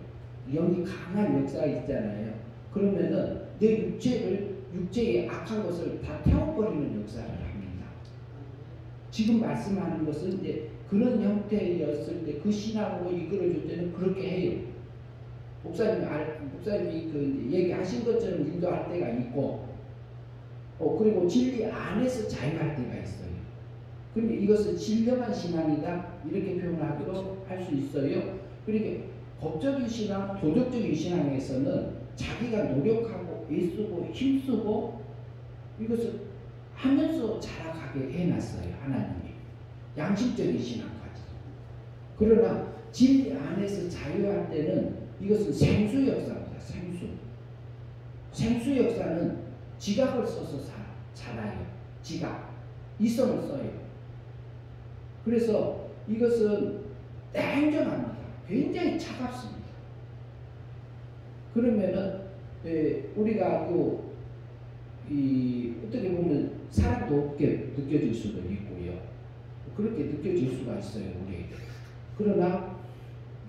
영이 강한 역사가 있잖아요. 그러면은 내 육체의 악한 것을 다 태워버리는 역사를 합니다. 지금 말씀하는 것은 이제 그런 형태였을 때 그 신앙으로 이끌어줄 때는 그렇게 해요. 목사님이 그 얘기하신 것처럼 인도할 때가 있고, 그리고 진리 안에서 자유할 때가 있어요. 그런데 이것은 신령한 신앙이다 이렇게 표현하기도 할 수 있어요. 그러니까 법적인 신앙, 도덕적인 신앙에서는 자기가 노력하고 애쓰고 힘쓰고 이것을 하면서 자라가게 해놨어요. 하나님이. 양심적인 신앙까지. 그러나 진리 안에서 자유할 때는 이것은 생수 역사입니다. 생수 역사는 지각을 써서 자라요. 지각. 이성을 써요. 그래서 이것은 냉정합니다. 굉장히 차갑습니다. 그러면은 우리가 어떻게 보면 사랑도 없게 느껴질 수도 있고요. 그렇게 느껴질 수가 있어요, 우리에게. 그러나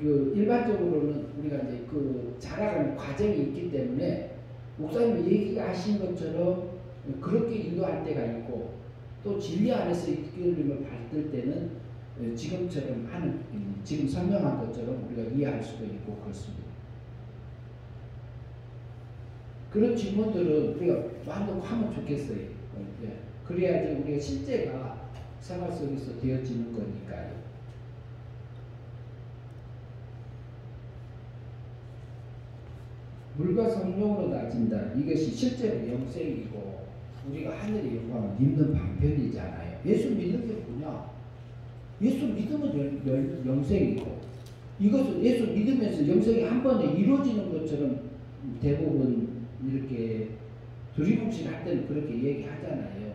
일반적으로는 우리가 이제 그 자라가는 과정이 있기 때문에 목사님이 얘기하신 것처럼 그렇게 인도할 때가 있고 또 진리 안에서 이끌림을 받을 때는 지금처럼 지금 설명한 것처럼 우리가 이해할 수도 있고 그렇습니다. 그런 질문들은 우리가 만족하면 좋겠어요. 그래야지 우리가 실제가 생활 속에서 되어지는 거니까요. 물과 성령으로 낮은다. 이것이 실제로 영생이고 우리가 하늘의 영광을 입는 방편이잖아요. 예수 믿는 게 뭐냐? 예수 믿으면 영생이고 이것은 예수 믿으면서 영생이 한 번에 이루어지는 것처럼 대부분 이렇게 두리뭉실 할 때는 그렇게 얘기하잖아요.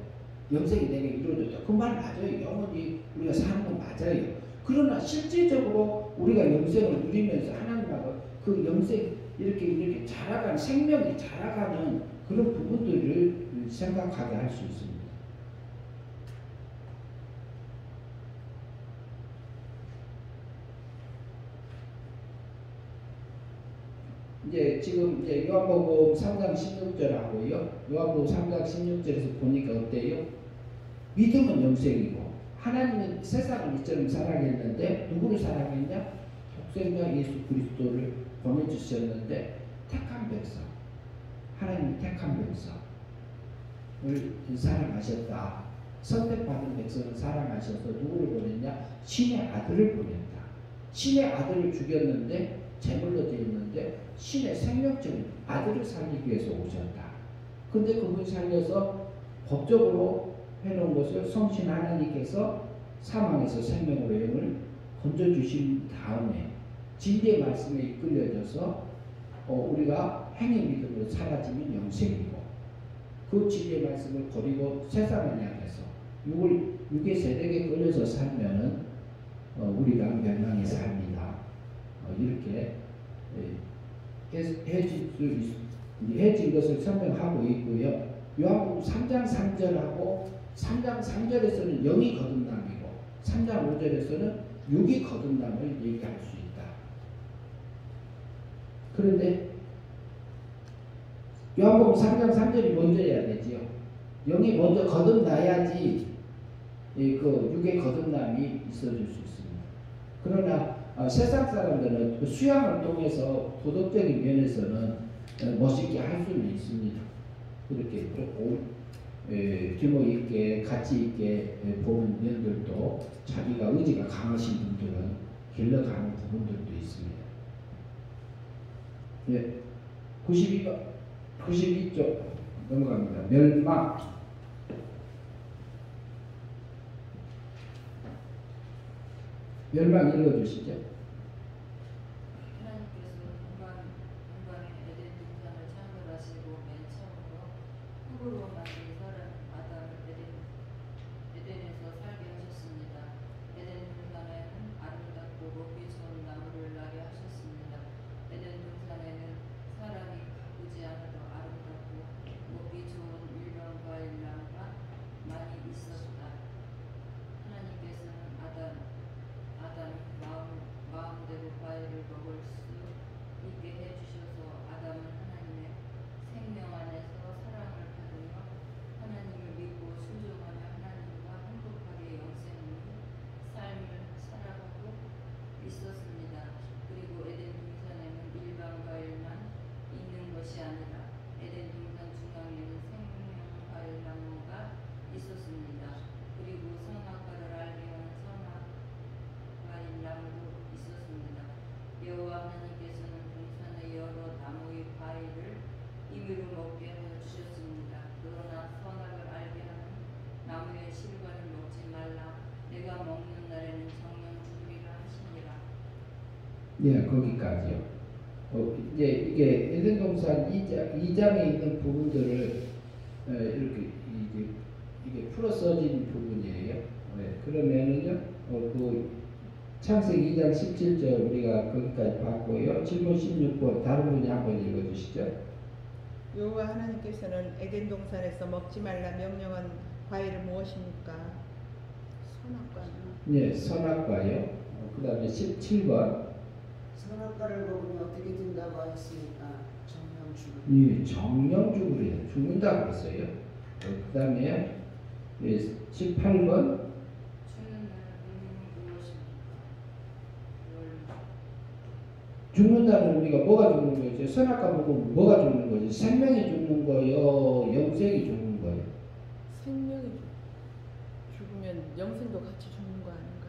영생이 내게 이루어졌다. 그 말 맞아요. 영원히 우리가 사는 건 맞아요. 그러나 실질적으로 우리가 영생을 누리면서 하나님하고 그 영생 이렇게 자라가는 생명이 자라가는 그런 부분들을 생각하게 할 수 있습니다. 지금 요한복음 3장 16절하고요. 요한복음 3장 16절에서 보니까 어때요? 믿음은 영생이고 하나님은 세상을 이처럼 사랑했는데 누구를 사랑했냐? 독생자 예수 그리스도를 보내주셨는데 택한 백성, 하나님이 택한 백성을 사랑하셨다. 선택받은 백성을 사랑하셔서 누구를 보냈냐? 신의 아들을 보냈다. 신의 아들을 죽였는데 제물로 드렸는데 신의 생명적인 아들을 살리기 위해서 오셨다. 근데 그분이 살려서 법적으로 해놓은 것을 성신 하나님께서 사망에서 생명으로 영을 건져주신 다음에 진리의 말씀에 이끌려져서 우리가 행의 믿음으로 사라지면 영생이고 그 진리의 말씀을 버리고 세상을 향해서 육의 세력에 끌려서 살면은 우리가 멸망의 삶이다. 이렇게 해진 것을 설명하고 있고요. 요한복음 3장 3절하고 3장 3절에서는 영이 거듭남이고 3장 5절에서는 육이 거듭남을 얘기할 수 있다. 그런데 요한복음 3장 3절이 먼저여야 되지요. 영이 먼저 거듭나야지 그 육의 거듭남이 있어질 수 있습니다. 그러나 세상 사람들은 그 수양을 통해서 도덕적인 면에서는 멋있게 할 수는 있습니다. 그렇게 규모 있게 가치 있게 보는 면들도 자기가 의지가 강하신 분들은 길러가는 부분들도 있습니다. 92쪽 넘어갑니다. 멸망 읽어주시죠. 하나님께서 동방의 에덴 동산을 창설하시고 맨 처음으로 흙으로 만든 사람 아담을 에덴에서 살게 하셨습니다. 에덴 동산에는 아름답고 먹기 좋은 나무를 나게 하셨습니다. 에덴 동산에는 사람이 가꾸지 않아도 아름답고 먹기 좋은 일반 과일 나무가 많이 있었다. 하나님께서는 아담이 마음대로 과일을 먹을 수 있게 해주셔서 아담은 하나님의 생명 안에서 사랑을 받으며 하나님을 믿고 순종하며 하나님과 행복하게 영생의 삶을 살아가고 있었습니다. 그리고 에덴 동산에는 일반 과일만 있는 것이 아니라 에덴 동산 중앙에는 생명 과일 나무가 있었습니다. 그리고 선악과를 알게 하는 과일 나무도 있었습니다. 여호와 하나님께서는 동산의 여러 나무의 과일을 임의로 먹게 하여 주셨습니다. 그러나 선악을 알게 하는 나무의 실과를 먹지 말라. 내가 먹는 날에는 정령 죽으리라 하시니라. 거기까지요. 이제 이게 에덴 동산 2장에 있는 부분들을 이렇게 이게 풀어 써진 부분이에요. 그러면은요, 그 창세기 2장 17절 우리가 거기까지 봤고요. 질문 16번 다른 분이 한번 읽어주시죠. 여호와 하나님께서는 에덴 동산에서 먹지 말라 명령한 과일은 무엇입니까? 선악과는? 네, 선악과요. 그 다음에 17번. 선악과를 먹으면 어떻게 된다고 하였습니까? 정령 죽으리라. 예, 정령 죽으리라. 죽는다고 그랬어요. 그 다음에 18번. 죽는다는 의미가 뭐가 죽는 거죠? 선악과 먹으면 뭐가 죽는 거죠? 생명이 죽는 거요? 영생이 죽는 거예요? 생명이 죽으면 영생도 같이 죽는 거 아닌가?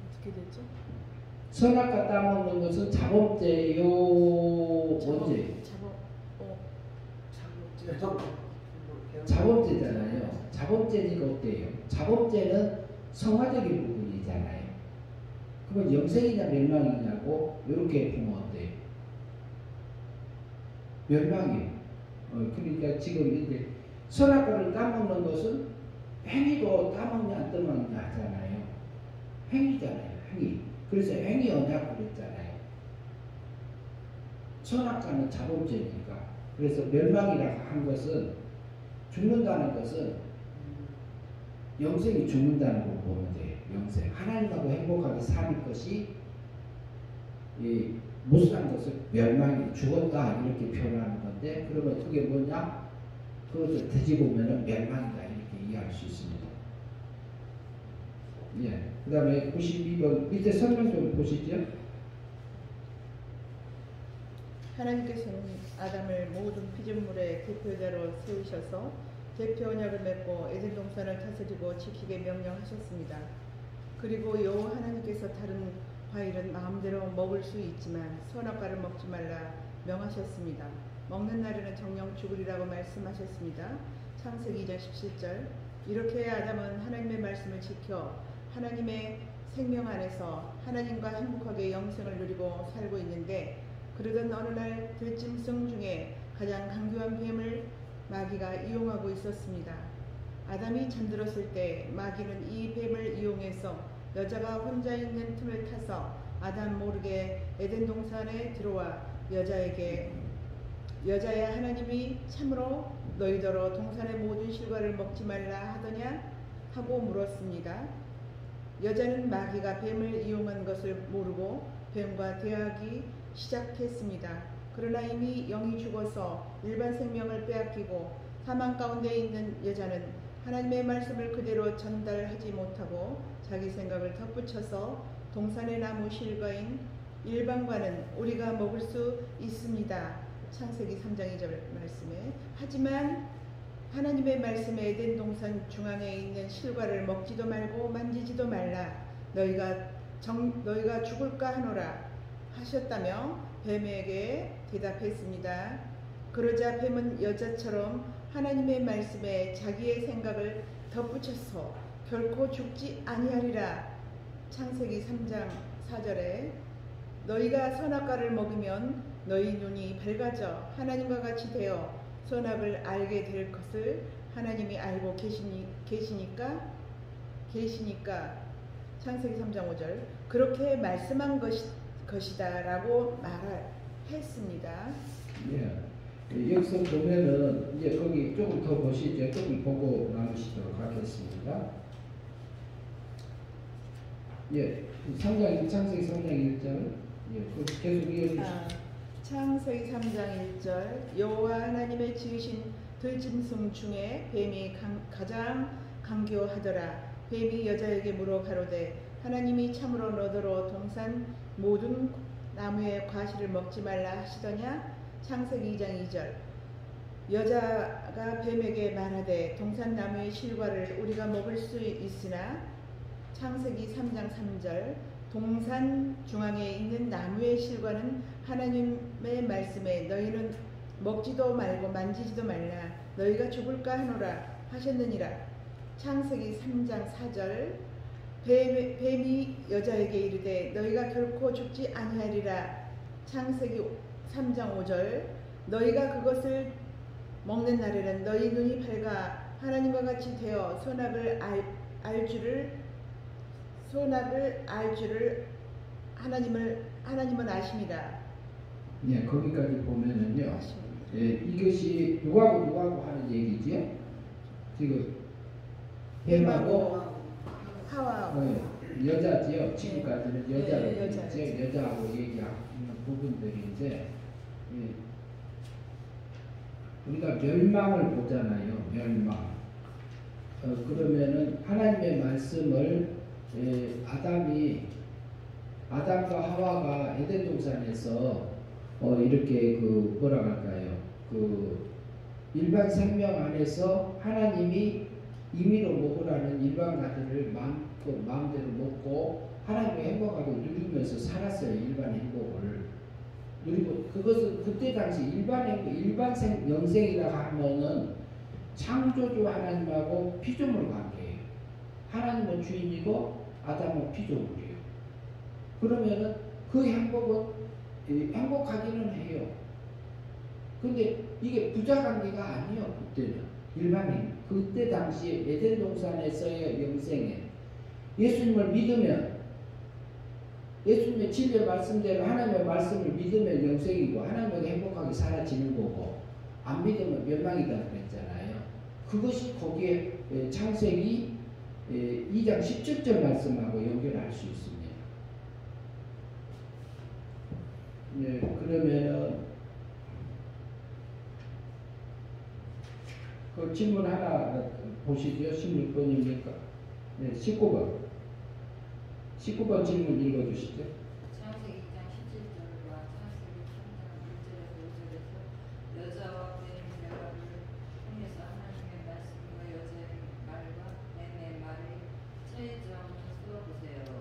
어떻게 되죠? 선악과 따먹는 것은 자범죄요? 원죄? 자범죄잖아요. 자범죄니까 어때요? 자범죄는 성화적인 부분이잖아요. 그건 영생이냐 멸망이냐고 이렇게 보면 어때요? 멸망이에요. 그러니까 지금 이제 선악과를 따먹는 것은 행위도 따먹냐 안 따먹냐 하잖아요. 행위잖아요. 행위. 그래서 행위 언약 그랬잖아요. 선악과는 자본주의니까. 그래서 멸망이라고 한 것은 죽는다는 것은 영생이 죽는다는 걸 보면 돼요. 영생. 하나님하고 행복하게 사는 것이 무수한 것을 멸망이 죽었다 이렇게 표현하는 건데 그러면 그게 뭐냐? 그것을 뒤집으면 멸망이다 이렇게 이해할 수 있습니다. 예. 그 다음에 92번 밑에 설명 좀 보시죠. 하나님께서는 아담을 모든 피조물의 대표자로 세우셔서 대표 언약을 맺고 에덴 동산을 다스리고 지키게 명령하셨습니다. 그리고 여호와 하나님께서 다른 과일은 마음대로 먹을 수 있지만 선악과를 먹지 말라 명하셨습니다. 먹는 날에는 정령 죽으리라고 말씀하셨습니다. 창세기 2장 17절. 이렇게 아담은 하나님의 말씀을 지켜 하나님의 생명 안에서 하나님과 행복하게 영생을 누리고 살고 있는데 그러던 어느 날 들짐승 중에 가장 강교한 뱀을 마귀가 이용하고 있었습니다. 아담이 잠들었을 때 마귀는 이 뱀을 이용해서 여자가 혼자 있는 틈을 타서 아담 모르게 에덴 동산에 들어와 여자야 하나님이 참으로 너희더러 동산의 모든 실과를 먹지 말라 하더냐 하고 물었습니다. 여자는 마귀가 뱀을 이용한 것을 모르고 뱀과 대하기 시작했습니다. 그러나 이미 영이 죽어서 일반 생명을 빼앗기고 사망 가운데 있는 여자는 하나님의 말씀을 그대로 전달하지 못하고 자기 생각을 덧붙여서 동산의 나무 실과인 일반과는 우리가 먹을 수 있습니다. 창세기 3장 2절 말씀에 하지만 하나님의 말씀에 에덴 동산 중앙에 있는 실과를 먹지도 말고 만지지도 말라 너희가 죽을까 하노라 하셨다며 뱀에게 대답했습니다. 그러자 뱀은 여자처럼 하나님의 말씀에 자기의 생각을 덧붙여서 결코 죽지 아니하리라. 창세기 3장 4절에 너희가 선악과를 먹으면 너희 눈이 밝아져 하나님과 같이 되어 선악을 알게 될 것을 하나님이 알고 계시니까 창세기 3장 5절 그렇게 말씀한 것이다 라고 말했습니다. 예. 여기서 보면은 이제 거기 조금 더 보시죠. 조금 보고 나누시도록 하겠습니다. 예, 창세기 3장 1절. 예, 계속 이어주시죠. 창세기 3장 1절 여호와 하나님의 지으신 들짐승 중에 뱀이 가장 강교하더라. 뱀이 여자에게 물어 가로되 하나님이 참으로 너더러 동산 모든 나무의 과실을 먹지 말라 하시더냐. 창세기 2장 2절 여자가 뱀에게 말하되 동산 나무의 실과를 우리가 먹을 수 있으나 창세기 3장 3절 동산 중앙에 있는 나무의 실과는 하나님의 말씀에 너희는 먹지도 말고 만지지도 말라 너희가 죽을까 하노라 하셨느니라. 창세기 3장 4절 뱀이 여자에게 이르되 너희가 결코 죽지 아니하리라. 창세기 3장 5절 너희가 그것을 먹는 날에는 너희 눈이 밝아 하나님과 같이 되어 선악을 알 줄을 하나님은 아심이라. 예, 거기까지 보면은요. 예, 이것이 누구하고 하는 얘기지요? 지금 뱀하고 하와 여자지요. 지금까지는 여자로 네, 얘기죠. 여자하고 얘기하는 부분들인데 우리가 멸망을 보잖아요. 멸망. 그러면은 하나님의 말씀을 아담과 하와가 에덴 동산에서 이렇게 그 뭐라 할까요? 그 일반 생명 안에서 하나님이 임의로 먹으라는 일반가들을 마음대로 먹고 하나님의 행복하게 누리면서 살았어요. 일반 행복을 누리고 그것은 그때 당시 일반 영생이라 하면은 창조주 하나님하고 피조물 관계예요. 하나님은 주인이고 아담은 피조물이에요. 그러면은 그 행복은 행복하기는 해요. 근데 이게 부자 관계가 아니에요. 그때는 일반인. 그때 당시에 에덴 동산에서의 영생에 예수님을 믿으면 예수님의 진리의 말씀대로 하나님의 말씀을 믿으면 영생이고 하나님과 행복하게 살아지는 거고 안 믿으면 멸망이다 그랬잖아요. 그것이 거기에 창세기 2장 17절 말씀하고 연결할 수 있습니다. 네, 그러면은 그 질문 하나 보시죠. 16번입니까? 네, 19번. 19번 질문 읽어주시죠. 창세기 2장 17절과 창세기 3장 1절에서 5절에서 여자와 뱀이 대화를 통해서 하나님의 말씀과 여자의 말과 뱀의 말의 차이점을 써보세요.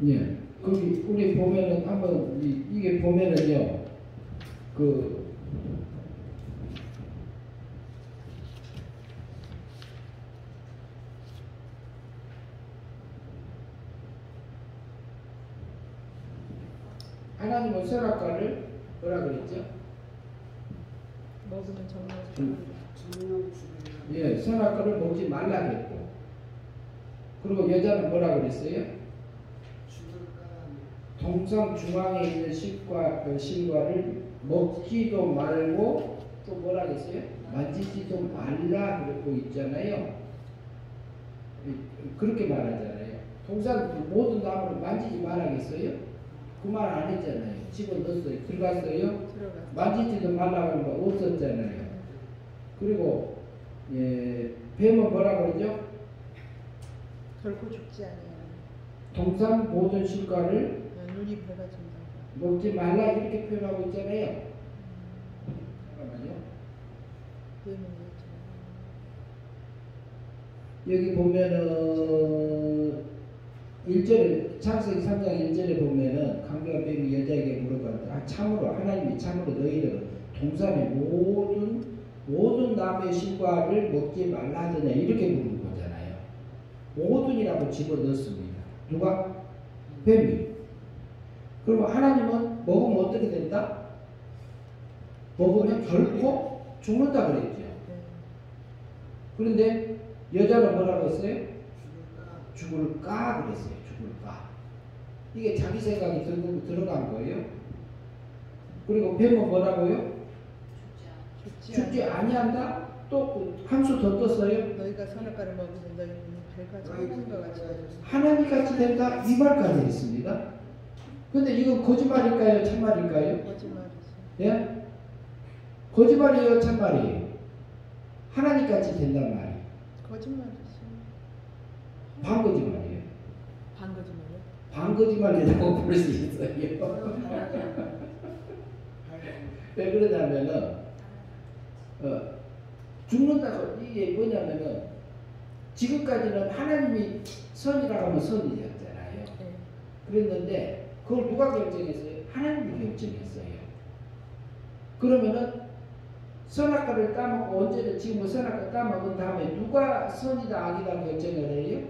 예. 거기 우리 보면은 한번 이게 보면은요. 그 하나님은 선악과를 뭐라 그랬죠? 먹으면 정말 정령 죽으리라. 예, 선악과를 먹지 말라 그랬고, 그리고 여자는 뭐라 그랬어요? 죽을까 동상 중앙에 있는 실과를 먹지도 말고 또 뭐라 그랬어요? 만지지도 말라 그러고 있잖아요. 그렇게 말하잖아요. 동상 모든 나무를 만지지 말라겠어요? 그 말 안 했잖아요. 집어넣었어요. 들어갔어요? 들어가. 만지지도 말라고 하는 거 없었잖아요. 그리고 뱀은 뭐라 그러죠? 결코 죽지 아니하는. 동산 모든 실과를 눈이 밝아진다. 먹지 말라 이렇게 표현하고 있잖아요. 잠깐만요. 뱀은 여기 보면은 1절에 창세기 3장 1절에 보면은 강도가 뱀이 여자에게 물어봤다. 참으로 하나님이 참으로 너희를 동산의 모든 나무의 실과를 먹지 말라 하더냐 이렇게 물은 거잖아요. 모든이라고 집어넣습니다. 누가? 뱀이. 그리고 하나님은 먹으면 어떻게 된다? 먹으면 결코 죽는다 그랬죠. 그런데 여자는 뭐라고 했어요? 죽을까 그랬어요. 죽을까. 이게 자기 생각이 들어간 거예요. 그리고 뱀은 뭐라고요? 죽지 아니한다. 또 한 수 더 떴어요. 너희가 선악과를 먹으면 너희 눈이 밝아져 하나님과 같이 하나님 같이 된다. 이 말까지 했습니다. 근데 이건 거짓말일까요? 참말일까요? 거짓말이지. 예? 거짓말이에요? 참말이에요? 하나님 같이 된단 말이에요. 거짓말이지. 반거짓말이에요. 반거짓말이야? 반거짓말이라고 부를 수 있어요. 왜 그러냐면은 죽는다고 이게 뭐냐면은 지금까지는 하나님이 선이라고 하면 선이었잖아요. 네. 그랬는데 그걸 누가 결정했어요? 하나님이 결정했어요. 그러면은 선악과를 따먹고 언제든 지금 선악과 따먹은 다음에 누가 선이다 악이다 결정을 해요?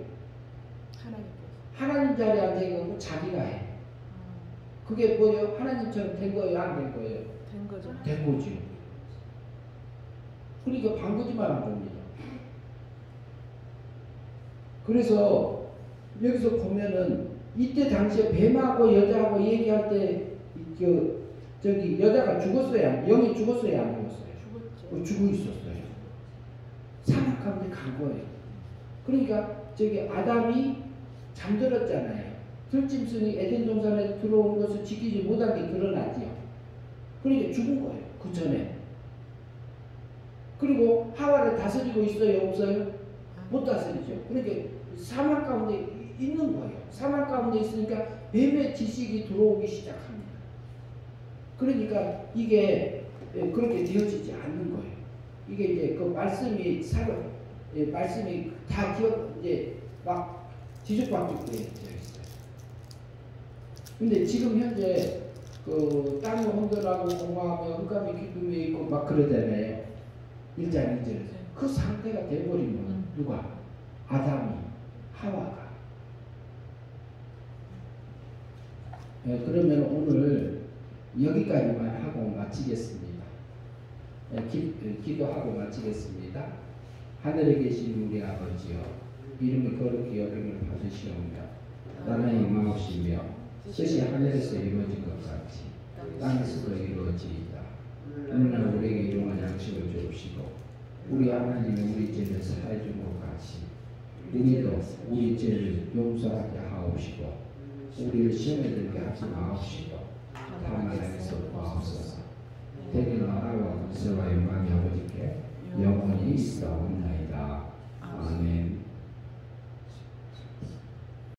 하나님 자리에 앉아있고 자기가 해. 그게 뭐예요? 하나님처럼 된 거예요? 안 된 거예요? 된 거죠. 된 거죠. 그러니까 반거짓말 한 겁니다. 그래서 여기서 보면은 이때 당시에 뱀하고 여자하고 얘기할 때 저기 여자가 죽었어요? 영이 죽었어요? 안 죽었어요? 죽었죠. 죽어 있었어요. 사막 가운데 간 거예요. 그러니까 저기 아담이 잠들었잖아요. 들짐승이 에덴 동산에 들어온 것을 지키지 못한 게 드러나지요. 그러니까 죽은 거예요. 그 전에. 그리고 하와를 다스리고 있어요? 없어요? 못 다스리죠. 그러니까 사막 가운데 있는 거예요. 사막 가운데 있으니까 뱀의 지식이 들어오기 시작합니다. 그러니까 이게 그렇게 되어지지 않는 거예요. 이게 이제 그 말씀이 말씀이 다 이제 막 뒤죽박죽 되어 있어요. 근데 지금 현재 그 땅이 혼돈하고 공허하며 흑암이 기쁨이 있고 막 그러잖아요. 1장 2절에서 그 상태가 돼버린 거예요. 누가? 아담이, 하와가. 그러면 오늘 여기까지만 하고 마치겠습니다. 기도하고 마치겠습니다. 하늘에 계신 우리 아버지여, 이름이 거룩히 여김을 받으시오며 나라의 마옵시며 뜻이 하늘에서 이루어진 것 같이 땅에서도 이루어지이다. 오늘날 우리에게 일용할 양식을 주옵시고 우리 하나님의 우리 죄를 사해 준 것 같이 우리도 우리 죄를 용서하게 하옵시고 우리를 시험에 들게 하지 마옵시고 다만 악에서 구하옵소서. 대개 나라와 권세와 영광이 아버지께 영원히 있사옵나이다.